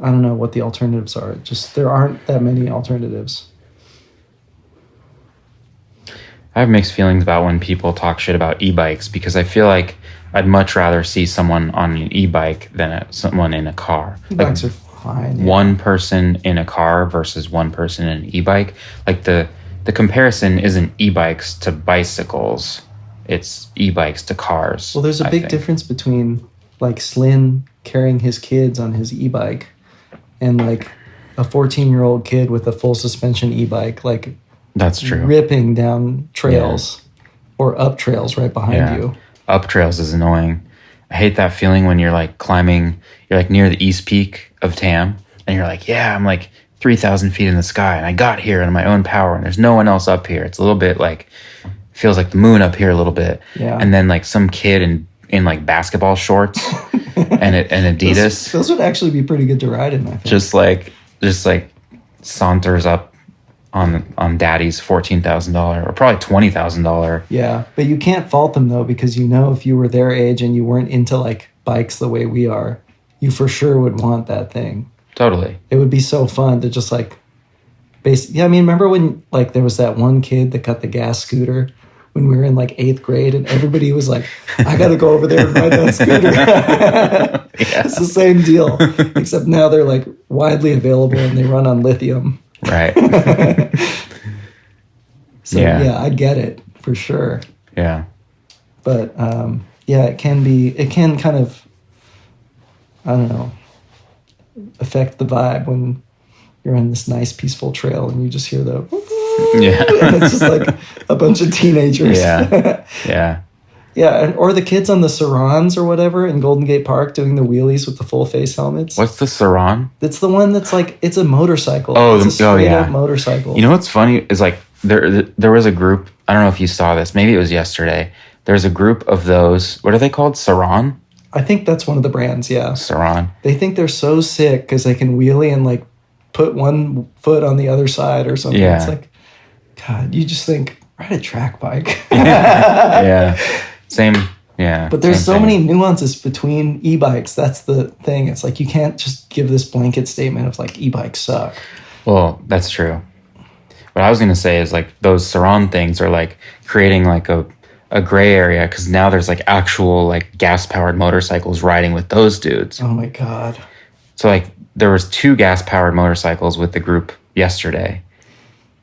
Speaker 4: I don't know what the alternatives are. Just there aren't that many alternatives.
Speaker 3: I have mixed feelings about when people talk shit about e-bikes because I feel like I'd much rather see someone on an e-bike than someone in a car.
Speaker 4: E-bikes are fine. Yeah.
Speaker 3: One person in a car versus one person in an e-bike. Like the comparison isn't e-bikes to bicycles. It's e-bikes to cars.
Speaker 4: Well, there's a big difference between like Slyn carrying his kids on his e-bike and like a 14-year-old kid with a full suspension e-bike, like
Speaker 3: that's true,
Speaker 4: ripping down trails or up trails right behind you.
Speaker 3: Up trails is annoying. I hate that feeling when you're like climbing, you're like near the east peak of Tam and you're like, yeah, I'm like 3,000 feet in the sky and I got here on my own power and there's no one else up here. It's a little bit like, feels like the moon up here a little bit.
Speaker 4: Yeah.
Speaker 3: And then like some kid in like basketball shorts and Adidas.
Speaker 4: Those would actually be pretty good to ride in, I think.
Speaker 3: Just like saunters up on daddy's $14,000 or probably $20,000.
Speaker 4: Yeah, but you can't fault them though, because you know if you were their age and you weren't into like bikes the way we are, you for sure would want that thing.
Speaker 3: Totally.
Speaker 4: It would be so fun to just like basically. Yeah, I mean, remember when like there was that one kid that got the gas scooter when we were in like 8th grade and everybody was like, I got to go over there and ride that scooter. It's the same deal, except now they're like widely available and they run on lithium.
Speaker 3: Right.
Speaker 4: So
Speaker 3: Yeah.
Speaker 4: I get it for sure.
Speaker 3: Yeah.
Speaker 4: But it can kind of, I don't know, affect the vibe when you're on this nice peaceful trail and you just hear the
Speaker 3: Yeah.
Speaker 4: and it's just like a bunch of teenagers.
Speaker 3: Yeah. Yeah.
Speaker 4: Yeah, or the kids on the Sarons or whatever in Golden Gate Park doing the wheelies with the full face helmets.
Speaker 3: What's the Saran?
Speaker 4: It's the one that's like, it's a motorcycle.
Speaker 3: Oh,
Speaker 4: it's a straight
Speaker 3: yeah.
Speaker 4: up motorcycle.
Speaker 3: You know what's funny is like there was a group. I don't know if you saw this. Maybe it was yesterday. There's a group of those. What are they called? Saran?
Speaker 4: I think that's one of the brands, yeah.
Speaker 3: Saran.
Speaker 4: They think they're so sick because they can wheelie and like put one foot on the other side or something.
Speaker 3: Yeah.
Speaker 4: It's like, God, you just think, ride a track bike.
Speaker 3: Yeah. Same. Yeah.
Speaker 4: But there's
Speaker 3: same
Speaker 4: so
Speaker 3: thing.
Speaker 4: many nuances between e-bikes. That's the thing. It's like you can't just give this blanket statement of like e-bikes suck.
Speaker 3: Well, that's true. What I was going to say is like those Saran things are like creating like a gray area because now there's like actual like gas powered motorcycles riding with those dudes.
Speaker 4: Oh my God.
Speaker 3: So like there was 2 gas powered motorcycles with the group yesterday,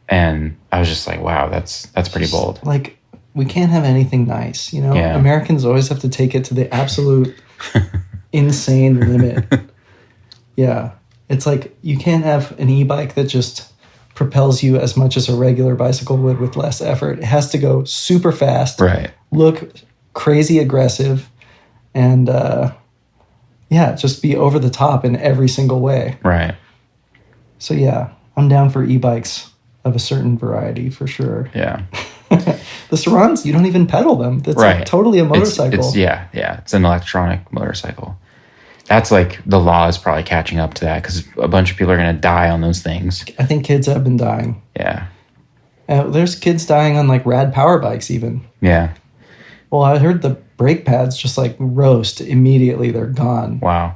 Speaker 3: and I was just like, wow, that's pretty bold.
Speaker 4: Like, we can't have anything nice, you know?
Speaker 3: Yeah.
Speaker 4: Americans always have to take it to the absolute insane limit. Yeah. It's like you can't have an e-bike that just propels you as much as a regular bicycle would with less effort. It has to go super fast,
Speaker 3: Right.
Speaker 4: look crazy aggressive, and just be over the top in every single way.
Speaker 3: Right.
Speaker 4: So yeah, I'm down for e-bikes of a certain variety for sure.
Speaker 3: Yeah.
Speaker 4: The Sarans, you don't even pedal them. That's
Speaker 3: Right.
Speaker 4: like totally a motorcycle.
Speaker 3: It's an electronic motorcycle. That's like the law is probably catching up to that because a bunch of people are going to die on those things.
Speaker 4: I think kids have been dying.
Speaker 3: Yeah.
Speaker 4: There's kids dying on like rad power bikes even.
Speaker 3: Yeah.
Speaker 4: Well, I heard the brake pads just like roast immediately. They're gone.
Speaker 3: Wow.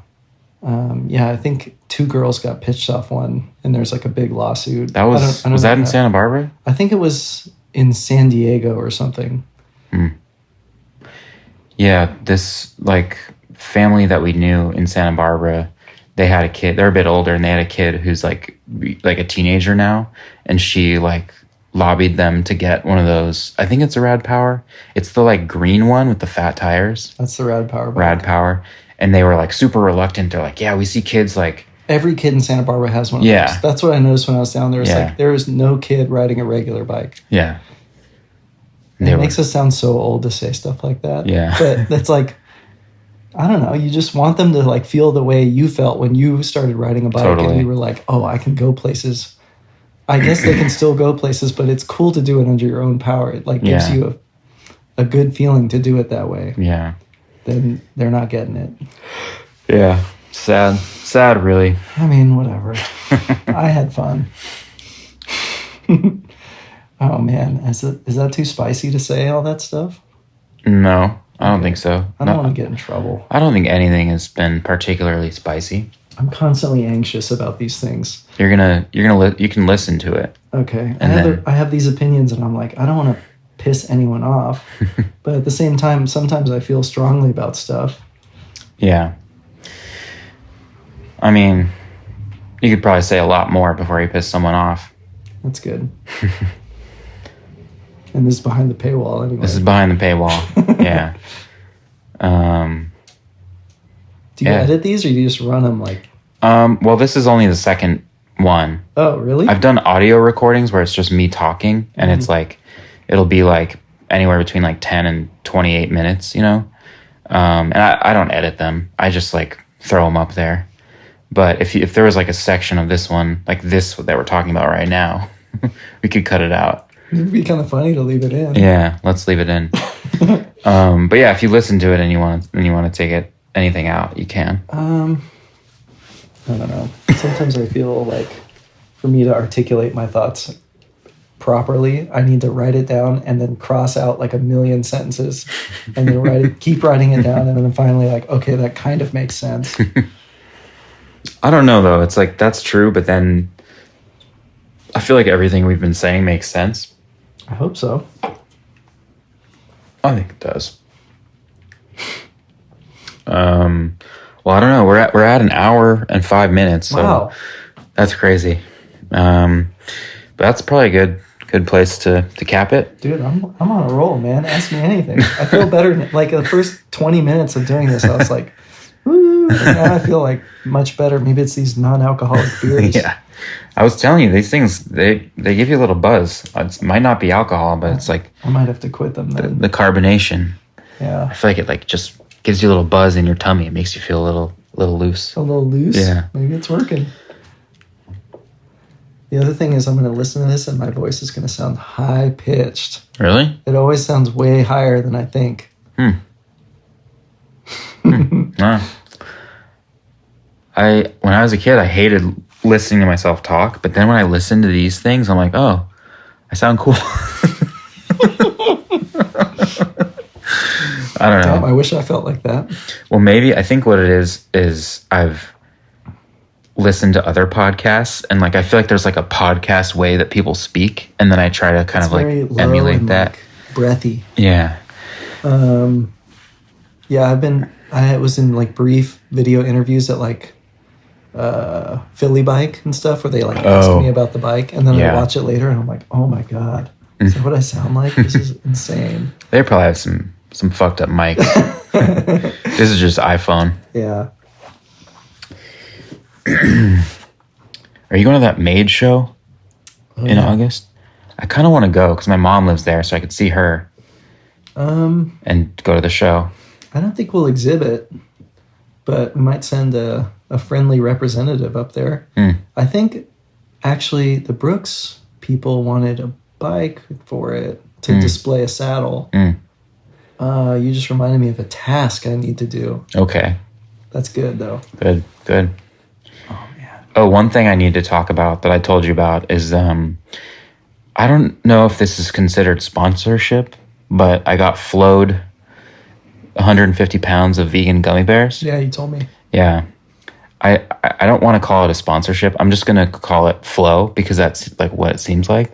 Speaker 4: I think 2 girls got pitched off one, and there's like a big lawsuit.
Speaker 3: That was
Speaker 4: I don't
Speaker 3: was
Speaker 4: know
Speaker 3: that in Santa Barbara?
Speaker 4: I think it was in San Diego or something.
Speaker 3: Yeah, this like family that we knew in Santa Barbara, they had a kid. They're a bit older, and they had a kid who's like a teenager now, and she like lobbied them to get one of those. I think it's a Rad Power. It's the like green one with the fat tires.
Speaker 4: That's the rad power bike.
Speaker 3: Rad Power, and they were like super reluctant. They're like, yeah, we see kids like
Speaker 4: Every kid in Santa Barbara has one of
Speaker 3: Yeah.
Speaker 4: those. That's what I noticed when I was down there. It's
Speaker 3: Yeah.
Speaker 4: like there is no kid riding a regular bike.
Speaker 3: yeah.
Speaker 4: And
Speaker 3: They
Speaker 4: it
Speaker 3: were-
Speaker 4: makes us sound so old to say stuff like that.
Speaker 3: Yeah.
Speaker 4: But that's like, I don't know. You just want them to like feel the way you felt when you started riding a bike and
Speaker 3: Totally.
Speaker 4: you were like, oh, I can go places. I guess they can still go places, but it's cool to do it under your own power. It like gives
Speaker 3: Yeah.
Speaker 4: you a good feeling to do it that way.
Speaker 3: Yeah.
Speaker 4: Then they're not getting it.
Speaker 3: Yeah. Sad, really.
Speaker 4: I mean, whatever. I had fun. Oh man, is that too spicy to say all that stuff?
Speaker 3: No, I don't think so.
Speaker 4: I don't want to get in trouble.
Speaker 3: I don't think anything has been particularly spicy.
Speaker 4: I'm constantly anxious about these things.
Speaker 3: You can listen to it.
Speaker 4: Okay,
Speaker 3: And
Speaker 4: I have these opinions, and I'm like, I don't want to piss anyone off, but at the same time, sometimes I feel strongly about stuff.
Speaker 3: Yeah. I mean, you could probably say a lot more before you piss someone off.
Speaker 4: That's good. And this is behind the paywall anyway.
Speaker 3: This is behind the paywall. Yeah.
Speaker 4: Do you
Speaker 3: yeah.
Speaker 4: edit these, or do you just run them like?
Speaker 3: Well, this is only the second one.
Speaker 4: Oh, really?
Speaker 3: I've done audio recordings where it's just me talking, and it's like, it'll be like anywhere between like 10 and 28 minutes, you know? And I don't edit them. I just like throw them up there. But if there was like a section of this one, like this that we're talking about right now, we could cut it out.
Speaker 4: It'd be kind of funny to leave it in.
Speaker 3: Yeah, let's leave it in. But yeah, if you listen to it and you want to take anything out, you can.
Speaker 4: I don't know. Sometimes I feel like for me to articulate my thoughts properly, I need to write it down and then cross out like a million sentences and then keep writing it down. And then finally like, okay, that kind of makes sense.
Speaker 3: I don't know though. It's like that's true, but then I feel like everything we've been saying makes sense.
Speaker 4: I hope so.
Speaker 3: I think it does. Well, I don't know. We're at an hour and 5 minutes. So
Speaker 4: Wow.
Speaker 3: that's crazy. But that's probably a Good place to cap it.
Speaker 4: Dude, I'm on a roll, man. Ask me anything. I feel better. Like the first 20 minutes of doing this, I was like, woo. And now I feel like much better. Maybe it's these non-alcoholic beers.
Speaker 3: Yeah. I was telling you, these things, they give you a little buzz. It might not be alcohol, but it's like
Speaker 4: I might have to quit them then.
Speaker 3: the carbonation.
Speaker 4: Yeah.
Speaker 3: I feel like it like just gives you a little buzz in your tummy. It makes you feel a little loose.
Speaker 4: A little loose?
Speaker 3: Yeah.
Speaker 4: Maybe it's working. The other thing is I'm going to listen to this and my voice is going to sound high-pitched.
Speaker 3: Really?
Speaker 4: It always sounds way higher than I think.
Speaker 3: When I was a kid, I hated listening to myself talk, but then when I listen to these things, I'm like, oh, I sound cool. I don't know.
Speaker 4: Damn, I wish I felt like that.
Speaker 3: Well, maybe I think what it is I've listened to other podcasts, and like I feel like there's like a podcast way that people speak, and then I try to kind of like
Speaker 4: very low
Speaker 3: emulate
Speaker 4: and,
Speaker 3: that.
Speaker 4: like, breathy.
Speaker 3: Yeah.
Speaker 4: Yeah, I was in like brief video interviews at like Philly Bike and stuff where they like ask me about the bike, and then I watch it later and I'm like, oh my god, is that what I sound like? This is insane.
Speaker 3: They probably have some fucked up mics. This is just iPhone.
Speaker 4: Yeah.
Speaker 3: Are you going to that Maid show in August? I kind of want to go because my mom lives there, so I could see her and go to the show.
Speaker 4: I don't think we'll exhibit, but we might send a friendly representative up there. I think actually the Brooks people wanted a bike for it to display a saddle. You just reminded me of a task I need to do.
Speaker 3: Okay.
Speaker 4: That's good though.
Speaker 3: Good.
Speaker 4: Oh man.
Speaker 3: Oh, one thing I need to talk about that I told you about is I don't know if this is considered sponsorship, but I got flowed 150 pounds of vegan gummy bears.
Speaker 4: Yeah, you told me.
Speaker 3: Yeah. I don't want to call it a sponsorship. I'm just going to call it flow because that's like what it seems like.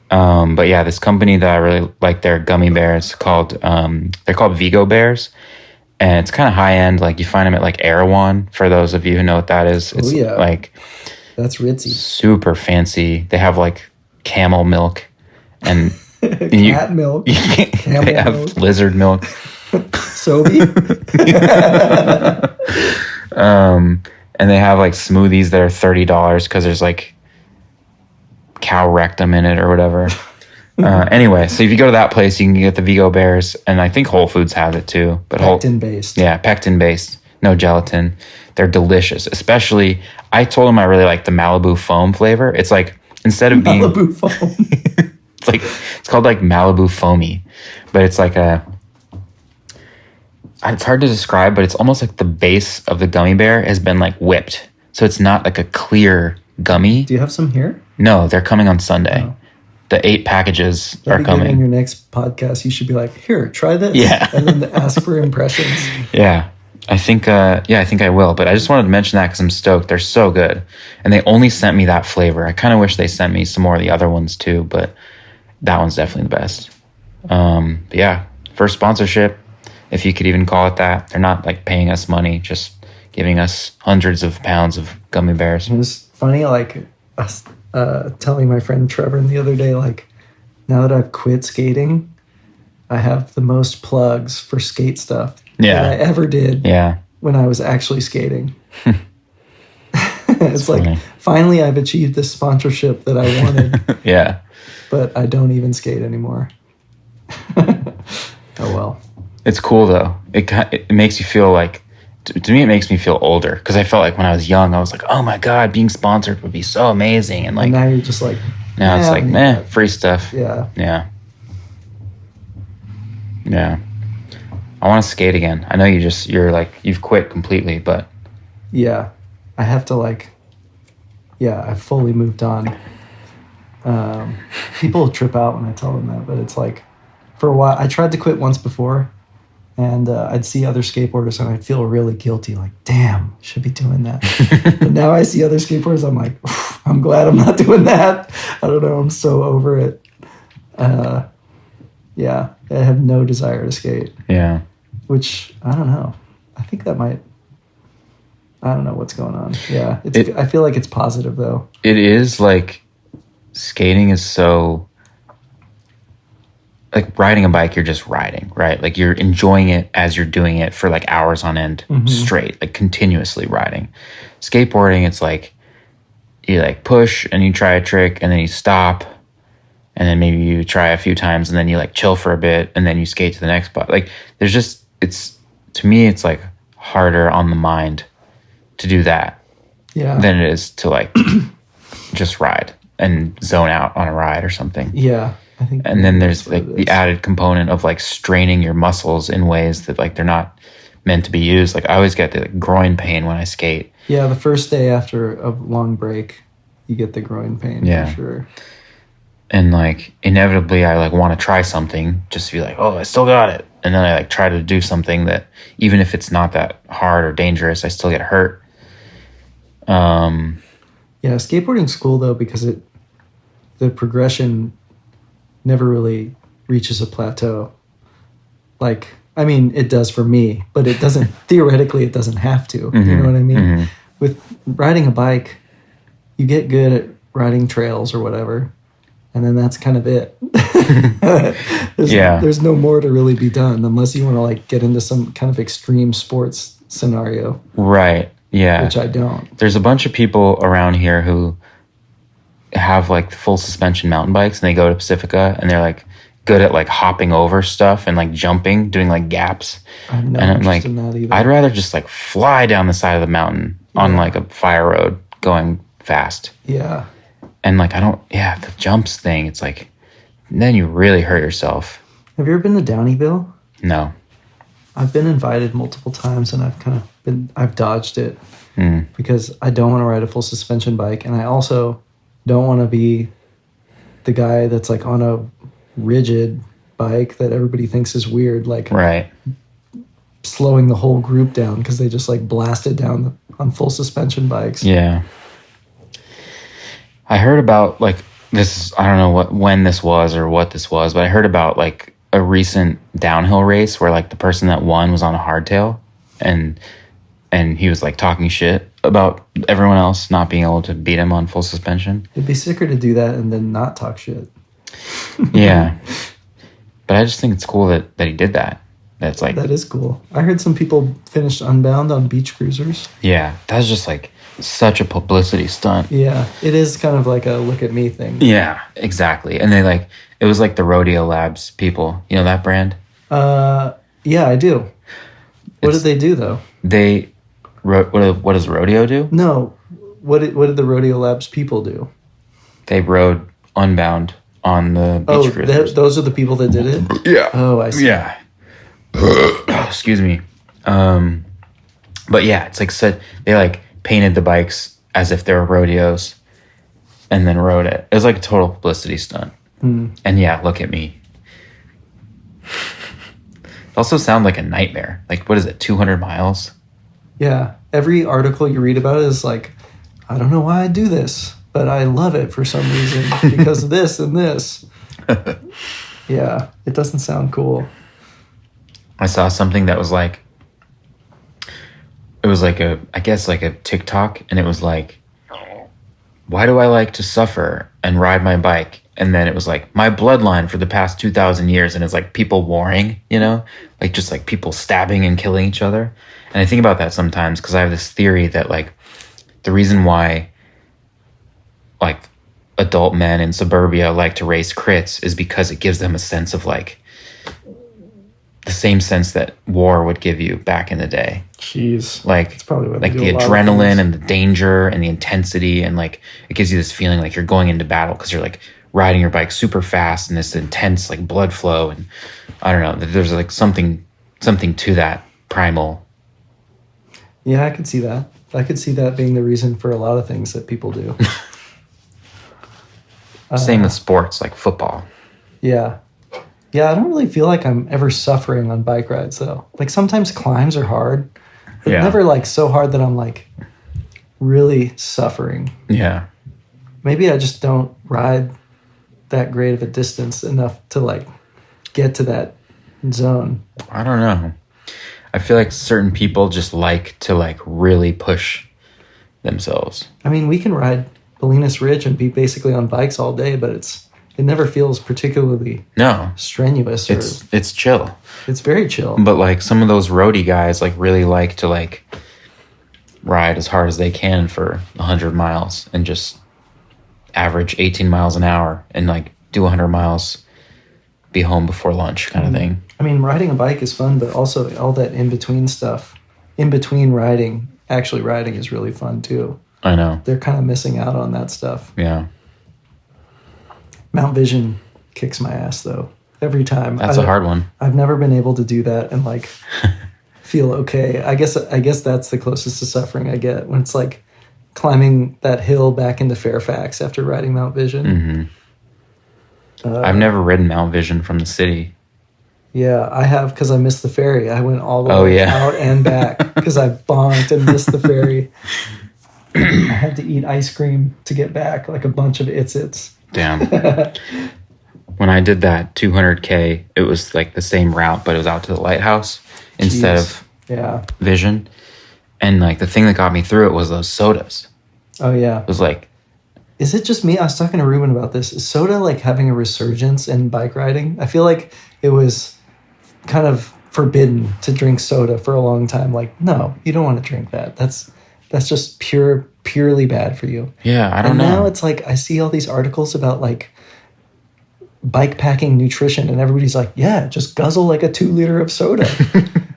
Speaker 3: But yeah, this company that I really like their gummy bears they're called Vigo bears. And it's kind of high end. Like you find them at like Erewhon, for those of you who know what that is. It's like
Speaker 4: that's ritzy.
Speaker 3: Super fancy. They have like camel milk and
Speaker 4: cat milk. Camel
Speaker 3: they have
Speaker 4: milk.
Speaker 3: lizard milk.
Speaker 4: Sobe.
Speaker 3: And they have like smoothies that are $30 because there's like cow rectum in it or whatever. Anyway, so if you go to that place, you can get the Vigo bears, and I think Whole Foods has it too. But
Speaker 4: Pectin-based.
Speaker 3: Yeah, pectin-based. No gelatin. They're delicious. Especially, I told them I really like the Malibu foam flavor. It's like, instead of being...
Speaker 4: Malibu foam.
Speaker 3: it's called like Malibu foamy. But it's like it's hard to describe, but it's almost like the base of the gummy bear has been like whipped. So it's not like a clear gummy.
Speaker 4: Do you have some here?
Speaker 3: No, they're coming on Sunday.
Speaker 4: Oh.
Speaker 3: The 8 packages
Speaker 4: That'd
Speaker 3: are
Speaker 4: be
Speaker 3: coming.
Speaker 4: good. In your next podcast, you should be like, here, try this.
Speaker 3: Yeah.
Speaker 4: And then ask for impressions.
Speaker 3: Yeah. I think I will. But I just wanted to mention that because I'm stoked. They're so good. And they only sent me that flavor. I kind of wish they sent me some more of the other ones too, but that one's definitely the best. But yeah, first sponsorship, if you could even call it that. They're not like paying us money, just giving us hundreds of pounds of gummy bears.
Speaker 4: It was funny, like, us telling my friend Trevor the other day, like, now that I've quit skating, I have the most plugs for skate stuff that I ever did when I was actually skating. It's like,
Speaker 3: funny.
Speaker 4: Finally I've achieved this sponsorship that I wanted.
Speaker 3: Yeah.
Speaker 4: But I don't even skate anymore. Oh well.
Speaker 3: It's cool though. It makes you feel like, to me, it makes me feel older because I felt like when I was young, I was like, oh my God, being sponsored would be so amazing. And like,
Speaker 4: And now you're just like,
Speaker 3: now it's like, meh, free stuff.
Speaker 4: yeah.
Speaker 3: Yeah. Yeah. I want to skate again. I know you're like, you've quit completely, but.
Speaker 4: Yeah. I have to like, I've fully moved on. People trip out when I tell them that, but it's like, for a while, I tried to quit once before, and I'd see other skateboarders and I'd feel really guilty, like, damn, should be doing that. But now I see other skateboarders, I'm like, I'm glad I'm not doing that. I don't know, I'm so over it. Yeah, I have no desire to skate.
Speaker 3: Yeah.
Speaker 4: Which, I don't know. I think that might, I don't know what's going on. Yeah, I feel like it's positive though.
Speaker 3: It is like, skating is so like riding a bike, you're just riding, right? Like you're enjoying it as you're doing it for like hours on end straight, like continuously riding. Skateboarding, it's like you like push and you try a trick and then you stop and then maybe you try a few times and then you like chill for a bit and then you skate to the next spot. Like there's just, to me, it's like harder on the mind to do that than it is to like just ride and zone out on a ride or something.
Speaker 4: Yeah. I think
Speaker 3: and then there's like the added component of like straining your muscles in ways that like they're not meant to be used. Like I always get the like, groin pain when I skate.
Speaker 4: Yeah, the first day after a long break, you get the groin pain for sure.
Speaker 3: And like inevitably I like want to try something just to be like, oh, I still got it. And then I like try to do something that even if it's not that hard or dangerous, I still get hurt.
Speaker 4: Yeah, skateboarding's cool though because the progression never really reaches a plateau. Like, I mean, it does for me, but it doesn't, theoretically, it doesn't have to. You know what I mean? With riding a bike, you get good at riding trails or whatever, and then that's kind of it. There's no more to really be done unless you want to like get into some kind of extreme sports scenario.
Speaker 3: Right, yeah.
Speaker 4: Which I don't.
Speaker 3: There's a bunch of people around here who have like full suspension mountain bikes and they go to Pacifica and they're like good at like hopping over stuff and like jumping, doing like gaps.
Speaker 4: I have no
Speaker 3: and I'm
Speaker 4: interest
Speaker 3: like,
Speaker 4: in that either.
Speaker 3: I'd rather just like fly down the side of the mountain on like a fire road going fast.
Speaker 4: Yeah.
Speaker 3: And like, the jumps thing, it's like, then you really hurt yourself.
Speaker 4: Have you ever been to Downeyville?
Speaker 3: No.
Speaker 4: I've been invited multiple times and I've dodged it because I don't want to ride a full suspension bike. And I also don't want to be the guy that's like on a rigid bike that everybody thinks is weird, like slowing the whole group down because they just like blasted down on full suspension bikes.
Speaker 3: Yeah. I heard about like this, I don't know when this was or what this was, but I heard about like a recent downhill race where like the person that won was on a hardtail and he was like talking shit about everyone else not being able to beat him on full suspension.
Speaker 4: It'd be sicker to do that and then not talk shit.
Speaker 3: Yeah. But I just think it's cool that he did that. That's like...
Speaker 4: That is cool. I heard some people finished Unbound on beach cruisers.
Speaker 3: Yeah. That's just like such a publicity stunt.
Speaker 4: Yeah. It is kind of like a look at me thing.
Speaker 3: Yeah, exactly. And they like... It was like the Rodeo Labs people. You know that brand?
Speaker 4: Yeah, I do. What did they do though?
Speaker 3: What does Rodeo do?
Speaker 4: No. What did the Rodeo Labs people do?
Speaker 3: They rode Unbound on the beach cruisers.
Speaker 4: Those are the people that did it?
Speaker 3: Yeah.
Speaker 4: Oh, I see.
Speaker 3: Yeah. Oh, excuse me. But yeah, it's like they like painted the bikes as if they were rodeos and then rode it. It was like a total publicity stunt. And yeah, look at me. It also sounds like a nightmare. Like, what is it, 200 miles?
Speaker 4: Yeah. Every article you read about is like, I don't know why I do this, but I love it for some reason because of this and this. Yeah, it doesn't sound cool.
Speaker 3: I saw something that was like, it was like I guess like a TikTok, and it was like, why do I like to suffer and ride my bike? And then it was like, my bloodline for the past 2,000 years. And it's like people warring, you know, like just like people stabbing and killing each other. And I think about that sometimes because I have this theory that like the reason why like adult men in suburbia like to race crits is because it gives them a sense of like the same sense that war would give you back in the day.
Speaker 4: Jeez.
Speaker 3: Like,
Speaker 4: it's probably
Speaker 3: like the adrenaline and the danger and the intensity. And like, it gives you this feeling like you're going into battle because you're like riding your bike super fast and this intense like blood flow. And I don't know, there's like something to that primal.
Speaker 4: Yeah, I could see that. I could see that being the reason for a lot of things that people do.
Speaker 3: Same with sports like football.
Speaker 4: Yeah. Yeah, I don't really feel like I'm ever suffering on bike rides, though. Like, sometimes climbs are hard, but never, like, so hard that I'm, like, really suffering.
Speaker 3: Yeah.
Speaker 4: Maybe I just don't ride that great of a distance enough to, like, get to that zone.
Speaker 3: I don't know. I feel like certain people just like to, like, really push themselves.
Speaker 4: I mean, we can ride Bolinas Ridge and be basically on bikes all day, but it's It never feels particularly
Speaker 3: No,
Speaker 4: strenuous. Or,
Speaker 3: it's chill.
Speaker 4: it's very chill.
Speaker 3: But like some of those roadie guys like really like to like ride as hard as they can for 100 miles and just average 18 miles an hour and like do 100 miles, be home before lunch kind of thing.
Speaker 4: I mean, riding a bike is fun, but also all that in between stuff, in between riding, actually riding is really fun too.
Speaker 3: I know.
Speaker 4: They're kind of missing out on that stuff.
Speaker 3: Yeah.
Speaker 4: Mount Vision kicks my ass though. Every time.
Speaker 3: That's a hard one.
Speaker 4: I've never been able to do that and like feel okay. I guess that's the closest to suffering I get when it's like climbing that hill back into Fairfax after riding Mount Vision.
Speaker 3: I've never ridden Mount Vision from the city.
Speaker 4: Yeah, I have because I missed the ferry. I went all the way out and back because I bonked and missed the ferry. I had to eat ice cream to get back, like a bunch of its.
Speaker 3: Damn. When I did that 200K, it was like the same route, but it was out to the lighthouse instead of Vision. And like the thing that got me through it was those sodas.
Speaker 4: Oh, yeah.
Speaker 3: It was like,
Speaker 4: is it just me? I was talking to Ruben about this. Is soda like having a resurgence in bike riding? I feel like it was kind of forbidden to drink soda for a long time. Like, no, you don't want to drink that. That's just purely bad for you.
Speaker 3: Yeah, I don't know.
Speaker 4: Now it's like I see all these articles about like bike packing nutrition, and everybody's like, yeah, just guzzle like a 2 liter of soda.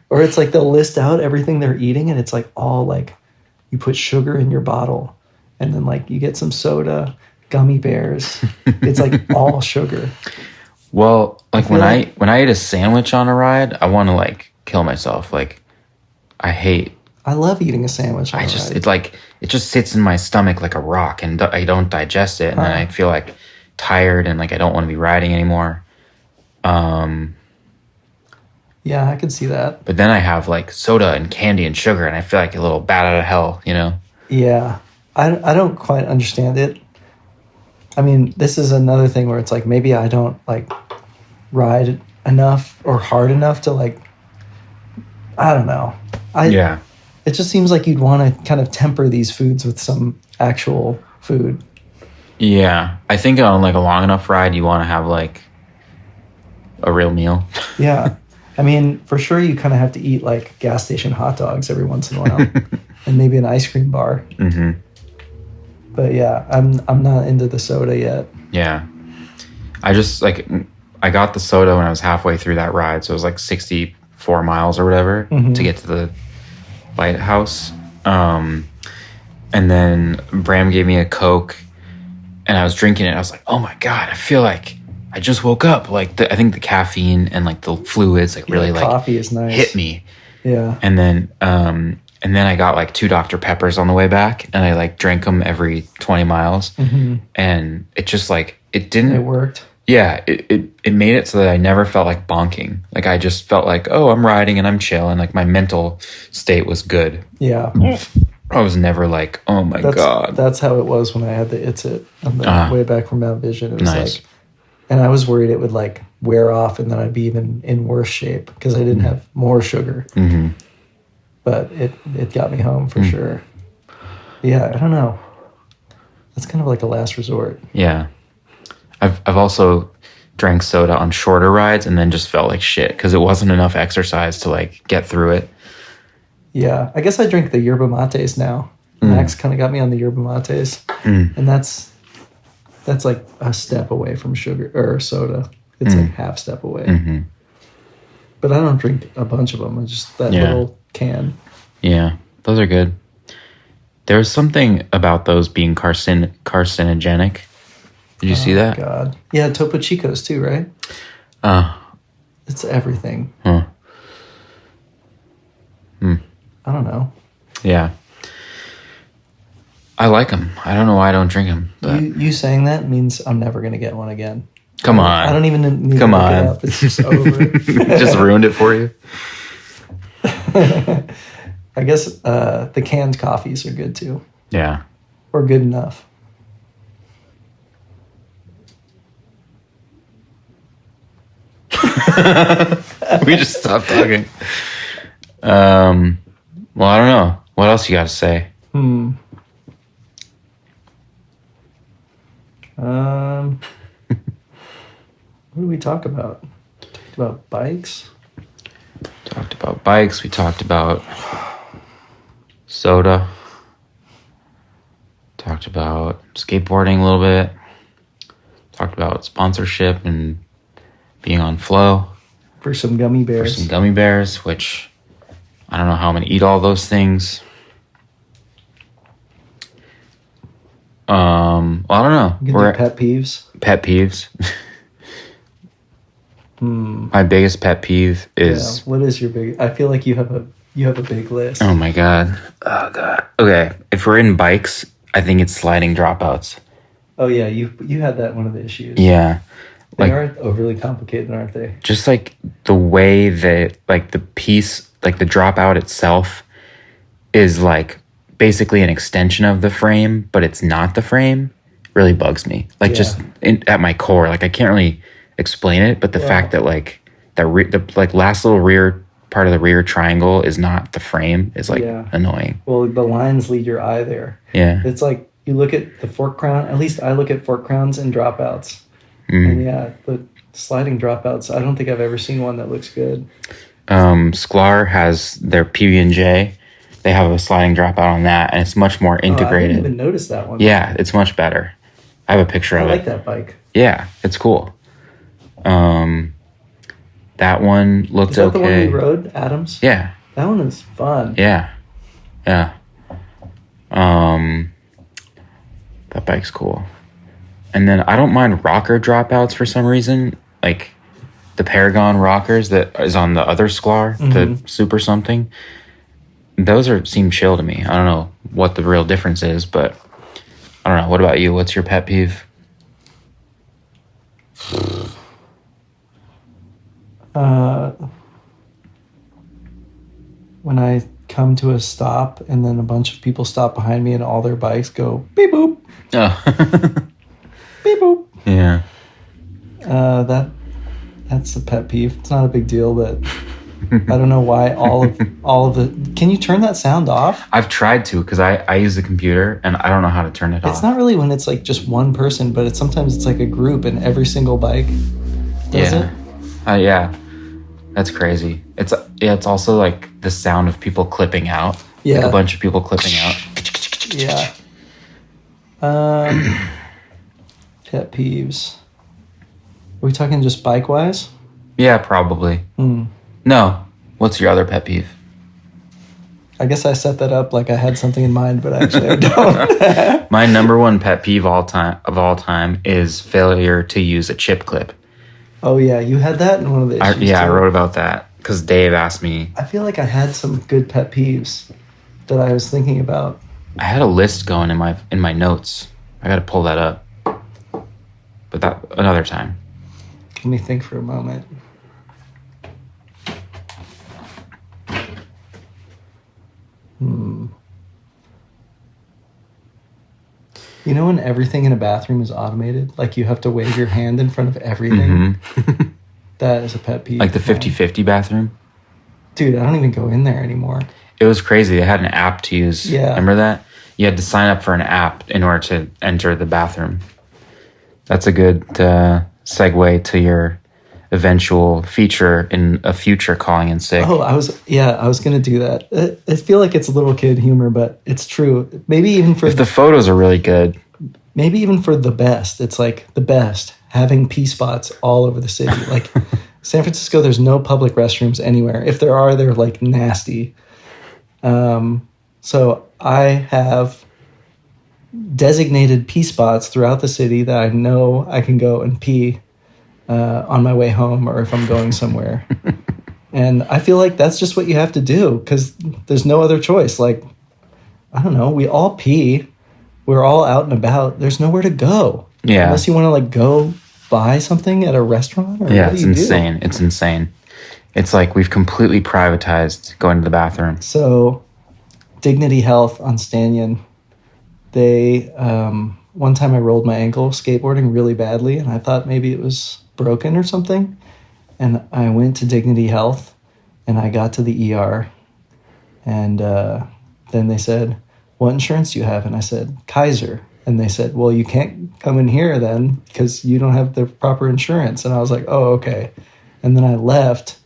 Speaker 4: Or it's like they'll list out everything they're eating, and it's like all like you put sugar in your bottle, and then like you get some soda, gummy bears. It's like all sugar.
Speaker 3: Well, like when I eat a sandwich on a ride, I want to like kill myself. Like
Speaker 4: I love eating a sandwich on a ride.
Speaker 3: It just sits in my stomach like a rock, and I don't digest it, and then I feel like tired and like I don't want to be riding anymore.
Speaker 4: Yeah, I could see that.
Speaker 3: But then I have like soda and candy and sugar, and I feel like a little bat out of hell, you know?
Speaker 4: Yeah, I don't quite understand it. I mean, this is another thing where it's like maybe I don't like ride enough or hard enough to like, I don't know. It just seems like you'd want to kind of temper these foods with some actual food.
Speaker 3: Yeah, I think on like a long enough ride, you want to have like a real meal.
Speaker 4: Yeah. I mean, for sure, you kind of have to eat like gas station hot dogs every once in a while, and maybe an ice cream bar.
Speaker 3: Mm-hmm.
Speaker 4: But yeah, I'm not into the soda yet.
Speaker 3: Yeah, I got the soda when I was halfway through that ride, so it was like 64 miles or whatever to get to the lighthouse. And then Bram gave me a Coke, and I was drinking it. I was like, oh my god, I feel like I just woke up. Like I think the caffeine and like the fluids like really like
Speaker 4: coffee is nice.
Speaker 3: Hit me.
Speaker 4: Yeah.
Speaker 3: And then I got like 2 Dr. Peppers on the way back, and I like drank them every 20 miles. And it just like it
Speaker 4: worked.
Speaker 3: Yeah, it made it so that I never felt like bonking. Like I just felt like, oh, I'm riding and I'm chill, and like my mental state was good.
Speaker 4: Yeah.
Speaker 3: I was never like, oh my god.
Speaker 4: That's how it was when I had the It's It on the way back from Mount Vision. It was
Speaker 3: nice.
Speaker 4: like, and I was worried it would like wear off, and then I'd be even in worse shape because I didn't have more sugar.
Speaker 3: Mm-hmm.
Speaker 4: But it got me home for sure. Yeah, I don't know. That's kind of like a last resort.
Speaker 3: Yeah. I've also drank soda on shorter rides and then just felt like shit because it wasn't enough exercise to like get through it.
Speaker 4: Yeah, I guess I drink the yerba mates now. Max kind of got me on the yerba mates, and that's like a step away from sugar or soda. It's like half step away.
Speaker 3: Mm-hmm.
Speaker 4: But I don't drink a bunch of them. It's just that little can.
Speaker 3: Yeah, those are good. There was something about those being carcinogenic. Did you see that?
Speaker 4: God. Yeah, Topo Chicos too, right? It's everything.
Speaker 3: Huh.
Speaker 4: I don't know.
Speaker 3: Yeah. I like them. I don't know why I don't drink them. But
Speaker 4: You saying that means I'm never going to get one again.
Speaker 3: Come on.
Speaker 4: I don't even need
Speaker 3: Come
Speaker 4: to look
Speaker 3: on.
Speaker 4: it up. It's just over.
Speaker 3: Just ruined it for you.
Speaker 4: I guess the canned coffees are good too.
Speaker 3: Yeah.
Speaker 4: Or good enough.
Speaker 3: We just stopped talking. Well, I don't know. What else you got to say?
Speaker 4: What did we talk about? Talked about bikes.
Speaker 3: Talked about bikes. We talked about soda. Talked about skateboarding a little bit. Talked about sponsorship and being on Flow.
Speaker 4: For some gummy
Speaker 3: For
Speaker 4: bears.
Speaker 3: some gummy bears, which I don't know how I'm going to eat all those things. Well, I don't know.
Speaker 4: You can do pet peeves.
Speaker 3: Pet peeves. My biggest pet peeve is...
Speaker 4: What is your big... I feel like you have a big list.
Speaker 3: Oh my God. Oh God. Okay. If we're in bikes, I think it's sliding dropouts.
Speaker 4: Oh yeah, you had that one of the issues.
Speaker 3: Yeah.
Speaker 4: They
Speaker 3: Like,
Speaker 4: aren't overly complicated, aren't they?
Speaker 3: just like the way that like the piece, like the dropout itself is like basically an extension of the frame, but it's not the frame, really bugs me. Like just at my core, like I can't really explain it, but the fact that like the like last little rear part of the rear triangle is not the frame is like annoying.
Speaker 4: Well, the lines lead your eye there.
Speaker 3: Yeah.
Speaker 4: It's like you look at the fork crown, at least I look at fork crowns and dropouts. And the sliding dropouts, I don't think I've ever seen one that looks good.
Speaker 3: Sklar has their PB&J. They have a sliding dropout on that, and it's much more integrated.
Speaker 4: I didn't even notice that one.
Speaker 3: Yeah, it's much better. I have a picture of it.
Speaker 4: I like that bike.
Speaker 3: Yeah, it's cool. That one looked
Speaker 4: Is that
Speaker 3: okay.
Speaker 4: the one we rode, Adams?
Speaker 3: Yeah.
Speaker 4: That one is fun.
Speaker 3: Yeah. Yeah. That bike's cool. And then I don't mind rocker dropouts for some reason. Like the Paragon rockers that is on the other Sklar, the Super something. Those seem chill to me. I don't know what the real difference is, but I don't know. What about you? What's your pet peeve?
Speaker 4: When I come to a stop and then a bunch of people stop behind me and all their bikes go beep boop,
Speaker 3: Oh.
Speaker 4: beep boop.
Speaker 3: Yeah.
Speaker 4: That's a pet peeve. It's not a big deal, but I don't know why all of the. Can you turn that sound off?
Speaker 3: I've tried to because I use the computer and I don't know how to turn it off.
Speaker 4: It's not really when it's like just one person, but sometimes it's like a group and every single bike does it.
Speaker 3: Yeah. That's crazy. It's also like the sound of people clipping out.
Speaker 4: Yeah.
Speaker 3: Like a bunch of people clipping out.
Speaker 4: Yeah. Pet peeves. Are we talking just bike wise?
Speaker 3: Yeah, probably. No. What's your other pet peeve?
Speaker 4: I guess I set that up like I had something in mind, but actually I don't.
Speaker 3: My number one pet peeve of all time is failure to use a chip clip.
Speaker 4: Oh yeah, you had that in one of the issues.
Speaker 3: I
Speaker 4: too.
Speaker 3: wrote about that because Dave asked me.
Speaker 4: I feel like I had some good pet peeves that I was thinking about.
Speaker 3: I had a list going in my notes. I got to pull that up. But that another time.
Speaker 4: Let me think for a moment. You know when everything in a bathroom is automated? Like you have to wave your hand in front of everything? That is a pet peeve.
Speaker 3: Like the
Speaker 4: of mine.
Speaker 3: 50-50 bathroom.
Speaker 4: Dude, I don't even go in there anymore.
Speaker 3: It was crazy. They had an app to use.
Speaker 4: Yeah.
Speaker 3: Remember that? You had to sign up for an app in order to enter the bathroom. That's a good segue to your eventual feature in a future calling in sick.
Speaker 4: Oh, I was going to do that. I feel like it's little kid humor, but it's true. Maybe even for
Speaker 3: If the photos are really good.
Speaker 4: maybe even for the best. It's like the best having pee spots all over the city. Like San Francisco, there's no public restrooms anywhere. If there are, they're like nasty. So I have designated pee spots throughout the city that I know I can go and pee on my way home or if I'm going somewhere. And I feel like that's just what you have to do because there's no other choice. Like, I don't know, we all pee. We're all out and about. There's nowhere to go.
Speaker 3: Yeah.
Speaker 4: Unless you want to like go buy something at a restaurant. Or
Speaker 3: Yeah,
Speaker 4: what
Speaker 3: it's
Speaker 4: do you do?
Speaker 3: insane. It's insane. It's like we've completely privatized going to the bathroom.
Speaker 4: So, Dignity Health on Stanyon, they one time I rolled my ankle skateboarding really badly, and I thought maybe it was broken or something. And I went to Dignity Health, and I got to the ER, and then they said, "What insurance do you have?" And I said, "Kaiser." And they said, well, you can't come in here then because you don't have the proper insurance. And I was like, oh, okay. And then I left.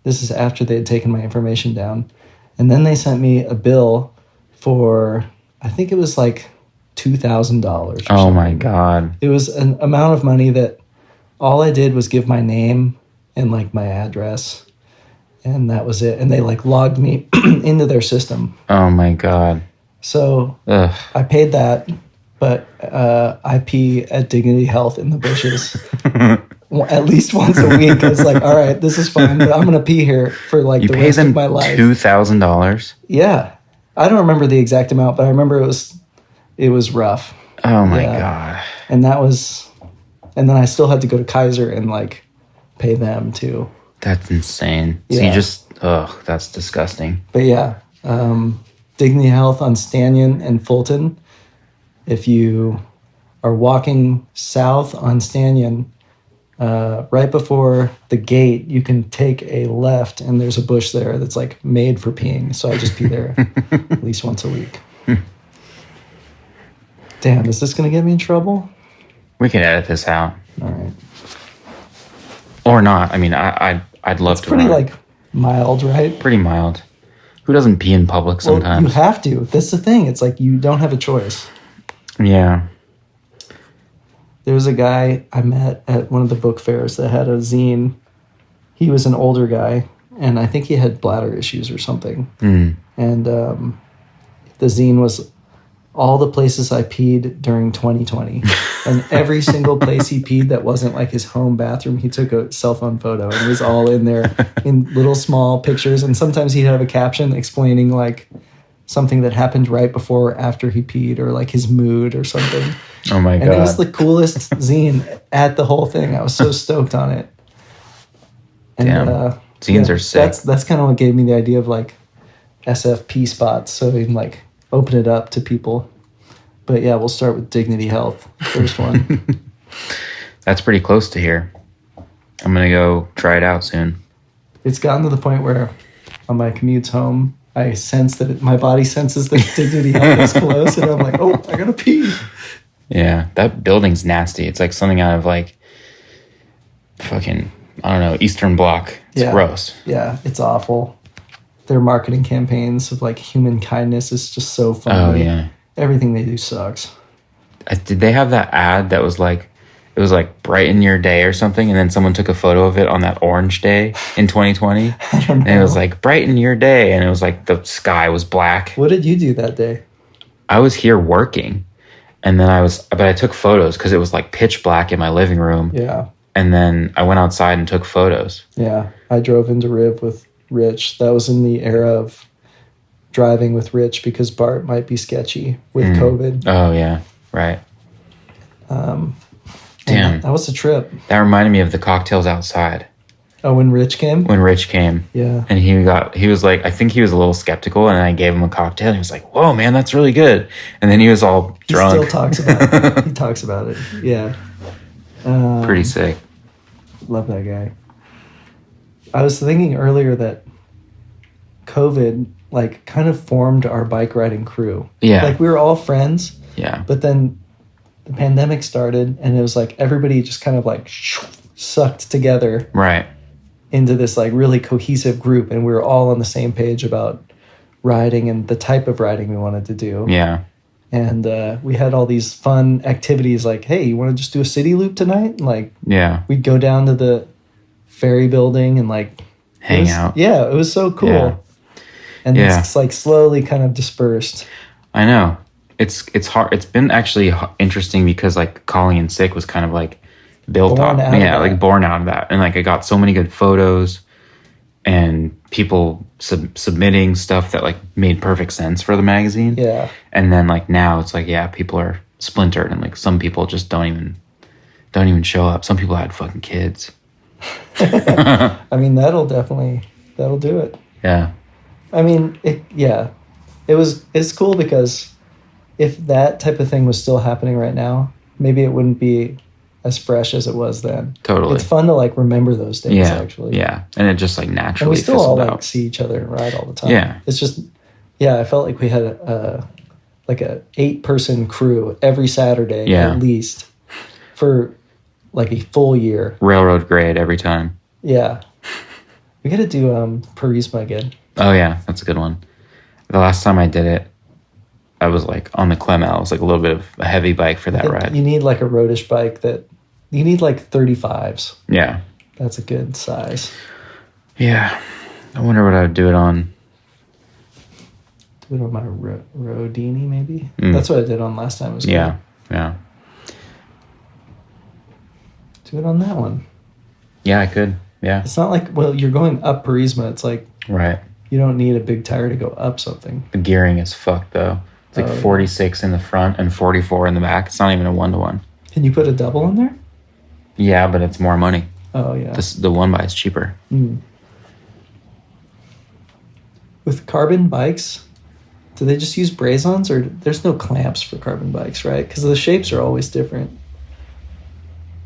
Speaker 4: This is after they had taken my information down. And then they sent me a bill for, I think it was like $2,000.
Speaker 3: Oh my God.
Speaker 4: It was an amount of money that all I did was give my name and like my address. And that was it. And they like logged me into their system.
Speaker 3: Oh my God.
Speaker 4: So
Speaker 3: Ugh.
Speaker 4: I paid that, but I pee at Dignity Health in the bushes at least once a week. It's like, all right, this is fine, but I'm going to pee here for like
Speaker 3: You
Speaker 4: the
Speaker 3: pay
Speaker 4: rest
Speaker 3: them
Speaker 4: of my life.
Speaker 3: $2,000?
Speaker 4: Yeah. I don't remember the exact amount, but I remember it was rough.
Speaker 3: Oh my
Speaker 4: Yeah.
Speaker 3: God.
Speaker 4: And and then I still had to go to Kaiser and like pay them too.
Speaker 3: That's insane. So
Speaker 4: Yeah.
Speaker 3: That's disgusting.
Speaker 4: But yeah, Dignity Health on Stanyon and Fulton. If you are walking south on Stanyon, right before the gate, you can take a left, and there's a bush there that's like made for peeing. So I just pee there at least once a week. Damn, is this going to get me in trouble?
Speaker 3: We can edit this out.
Speaker 4: All right.
Speaker 3: Or not. I mean, I'd love to.
Speaker 4: Pretty
Speaker 3: run.
Speaker 4: like mild, right?
Speaker 3: Pretty mild. Who doesn't pee in public
Speaker 4: Well,
Speaker 3: sometimes?
Speaker 4: you have to. That's the thing. It's like you don't have a choice.
Speaker 3: Yeah.
Speaker 4: There was a guy I met at one of the book fairs that had a zine. He was an older guy, and I think he had bladder issues or something.
Speaker 3: Mm.
Speaker 4: And the zine was all the places I peed during 2020. And every single place he peed that wasn't like his home bathroom, he took a cell phone photo, and it was all in there in little small pictures. And sometimes he'd have a caption explaining like something that happened right before or after he peed, or like his mood or something.
Speaker 3: Oh my God.
Speaker 4: And it was the coolest zine at the whole thing. I was so stoked on it. And,
Speaker 3: Damn. Zines are sick.
Speaker 4: That's kind of what gave me the idea of like SFP spots, so we can like open it up to people. But yeah, we'll start with Dignity Health, first one.
Speaker 3: That's pretty close to here. I'm going to go try it out soon.
Speaker 4: It's gotten to the point where on my commutes home, I sense that my body senses that Dignity Health is close, and I'm like, oh, I gotta pee.
Speaker 3: Yeah, that building's nasty. It's like something out of like fucking, I don't know, Eastern Bloc. It's gross.
Speaker 4: Yeah, it's awful. Their marketing campaigns of like human kindness is just so funny.
Speaker 3: Oh, yeah.
Speaker 4: Everything they do sucks.
Speaker 3: Did they have that ad that was like, it was like brighten your day or something, and then someone took a photo of it on that orange day in 2020?
Speaker 4: I don't know.
Speaker 3: And it was like, brighten your day, and it was like the sky was black.
Speaker 4: What did you do that day?
Speaker 3: I was here working, and then but I took photos because it was like pitch black in my living room.
Speaker 4: Yeah.
Speaker 3: And then I went outside and took photos.
Speaker 4: Yeah. I drove into Riv with Rich. That was in the era of driving with Rich because Bart might be sketchy with COVID.
Speaker 3: Oh, yeah. Right. Damn.
Speaker 4: That was a trip.
Speaker 3: That reminded me of the cocktails outside
Speaker 4: Oh, when Rich came?
Speaker 3: when Rich came.
Speaker 4: Yeah.
Speaker 3: And he was like, I think he was a little skeptical, and I gave him a cocktail, and he was like, whoa, man, that's really good. And then he was all drunk.
Speaker 4: He still talks about it. He talks about it. Yeah.
Speaker 3: Pretty sick.
Speaker 4: Love that guy. I was thinking earlier that COVID like kind of formed our bike riding crew.
Speaker 3: Yeah.
Speaker 4: Like we were all friends,
Speaker 3: Yeah.
Speaker 4: but then the pandemic started and it was like everybody just kind of like sucked together
Speaker 3: Right.
Speaker 4: into this like really cohesive group, and we were all on the same page about riding and the type of riding we wanted to do.
Speaker 3: Yeah.
Speaker 4: And we had all these fun activities like, hey, you want to just do a city loop tonight? And like
Speaker 3: Yeah.
Speaker 4: we'd go down to the ferry building and like
Speaker 3: Hang out.
Speaker 4: Yeah, it was so cool.
Speaker 3: Yeah.
Speaker 4: And
Speaker 3: Yeah.
Speaker 4: it's like slowly kind of dispersed.
Speaker 3: I know. It's hard. It's been actually interesting because like Calling in Sick was kind of like built
Speaker 4: Born
Speaker 3: on,
Speaker 4: out of
Speaker 3: yeah,
Speaker 4: that.
Speaker 3: like born out of that. And like I got so many good photos and people submitting stuff that like made perfect sense for the magazine.
Speaker 4: Yeah.
Speaker 3: And then like now it's like, yeah, people are splintered, and like some people just don't even show up. Some people had fucking kids.
Speaker 4: I mean, that'll do it.
Speaker 3: Yeah.
Speaker 4: I mean, it's cool because if that type of thing was still happening right now, maybe it wouldn't be as fresh as it was then.
Speaker 3: Totally.
Speaker 4: It's fun to like remember those days,
Speaker 3: Yeah.
Speaker 4: actually.
Speaker 3: Yeah. And it just like
Speaker 4: And
Speaker 3: naturally
Speaker 4: we still all
Speaker 3: fizzled
Speaker 4: like
Speaker 3: out.
Speaker 4: see each other and ride all the time.
Speaker 3: Yeah.
Speaker 4: It's just, yeah, I felt like we had like a 8-person crew every Saturday
Speaker 3: Yeah.
Speaker 4: at least for like a full year.
Speaker 3: Railroad grade every time.
Speaker 4: Yeah. We got to do Parisma again.
Speaker 3: Oh yeah, that's a good one. The last time I did it, I was like on the Clemel. It was like a little bit of a heavy bike for that ride.
Speaker 4: You need like a roadish bike you need like 35s.
Speaker 3: Yeah.
Speaker 4: That's a good size.
Speaker 3: Yeah. I wonder what I would do it on.
Speaker 4: Do it on my Rodini maybe?
Speaker 3: Mm.
Speaker 4: That's what I did on last time. It was good.
Speaker 3: Yeah. Yeah.
Speaker 4: Do it on that one.
Speaker 3: Yeah, I could. Yeah.
Speaker 4: It's not like, well, you're going up Parisma. It's like
Speaker 3: Right.
Speaker 4: you don't need a big tire to go up something.
Speaker 3: The gearing is fucked though. It's like 46 in the front and 44 in the back. It's not even a 1-to-1.
Speaker 4: Can you put a double in there?
Speaker 3: Yeah, but it's more money.
Speaker 4: Oh, yeah.
Speaker 3: The 1-by is cheaper.
Speaker 4: Mm. With carbon bikes, do they just use braze-ons, or there's no clamps for carbon bikes, right? Because the shapes are always different.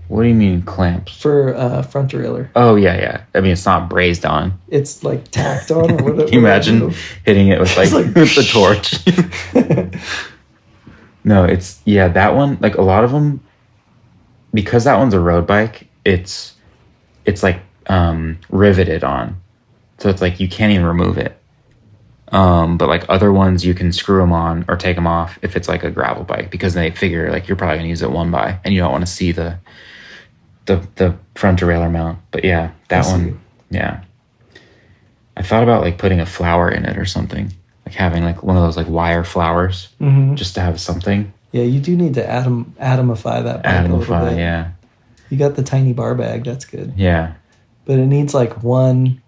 Speaker 3: What do you mean clamps?
Speaker 4: For front derailleur,
Speaker 3: Oh, yeah. I mean, it's not brazed on.
Speaker 4: it's like tacked on. Or what,
Speaker 3: Can you imagine hitting it with like,
Speaker 4: like,
Speaker 3: with the torch? No, that one, like a lot of them, because that one's a road bike, it's like riveted on. So it's like you can't even remove it. But like other ones, you can screw them on or take them off if it's like a gravel bike, because they figure like you're probably gonna use it 1-by and you don't want to see the front derailleur mount. But yeah, that one, yeah. I thought about like putting a flower in it or something, like having like one of those like wire flowers, just to have something.
Speaker 4: Yeah, you do need to atomify that bike a little bit.
Speaker 3: Yeah.
Speaker 4: You got the tiny bar bag, that's good.
Speaker 3: Yeah.
Speaker 4: But it needs like one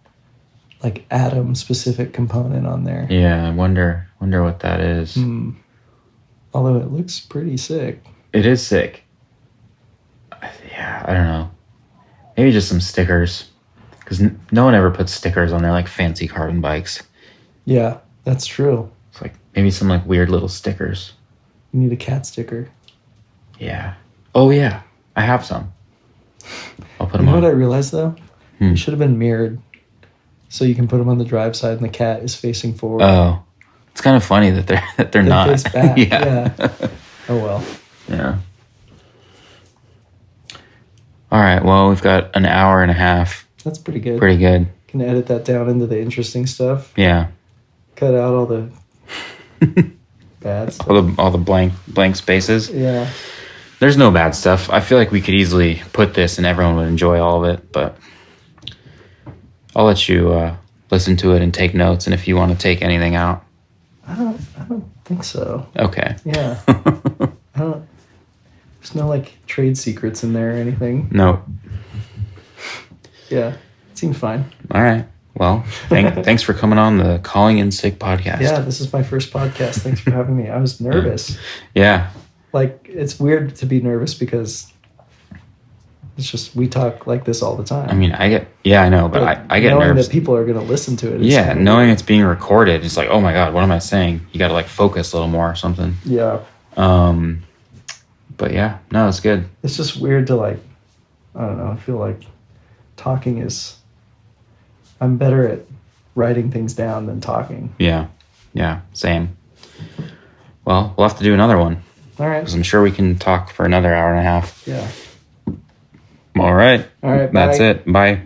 Speaker 4: like atom specific component on there.
Speaker 3: Yeah, I wonder what that is.
Speaker 4: Although it looks pretty sick.
Speaker 3: It is sick. Yeah, I don't know. Maybe just some stickers, because no one ever puts stickers on their like fancy carbon bikes.
Speaker 4: Yeah, that's true.
Speaker 3: It's like maybe some like weird little stickers.
Speaker 4: You need a cat sticker.
Speaker 3: Yeah. Oh yeah, I have some. I'll put them
Speaker 4: You know
Speaker 3: on.
Speaker 4: what I realized though? It should have been mirrored, so you can put them on the drive side and the cat is facing forward.
Speaker 3: Oh, it's kind of funny that they're
Speaker 4: They
Speaker 3: not.
Speaker 4: face back.
Speaker 3: Yeah.
Speaker 4: Oh well.
Speaker 3: Yeah. All right. Well, we've got an hour and a half.
Speaker 4: That's pretty good.
Speaker 3: Pretty good.
Speaker 4: Can edit that down into the interesting stuff.
Speaker 3: Yeah.
Speaker 4: Cut out all the bad stuff.
Speaker 3: All the blank spaces.
Speaker 4: Yeah.
Speaker 3: There's no bad stuff. I feel like we could easily put this and everyone would enjoy all of it, but I'll let you listen to it and take notes, and if you want to take anything out.
Speaker 4: I don't think so.
Speaker 3: Okay.
Speaker 4: Yeah. There's no like trade secrets in there or anything.
Speaker 3: No.
Speaker 4: Yeah. It seemed fine.
Speaker 3: All right. Well, thanks for coming on the Calling in Sick podcast.
Speaker 4: Yeah, this is my first podcast. Thanks for having me. I was nervous.
Speaker 3: Yeah.
Speaker 4: Like, it's weird to be nervous because it's just, we talk like this all the time.
Speaker 3: I mean, I know, but I get
Speaker 4: knowing
Speaker 3: nervous.
Speaker 4: that people are going to listen to it. is
Speaker 3: Yeah,
Speaker 4: scary.
Speaker 3: knowing it's being recorded, it's like, oh my God, what am I saying? You got to like focus a little more or something.
Speaker 4: Yeah.
Speaker 3: But yeah, no, it's good.
Speaker 4: It's just weird to like, I don't know, I feel like talking I'm better at writing things down than talking.
Speaker 3: Yeah, same. Well, we'll have to do another one,
Speaker 4: All right.
Speaker 3: because I'm sure we can talk for another hour and a half.
Speaker 4: Yeah.
Speaker 3: All right.
Speaker 4: All right.
Speaker 3: That's
Speaker 4: bye.
Speaker 3: it. Bye.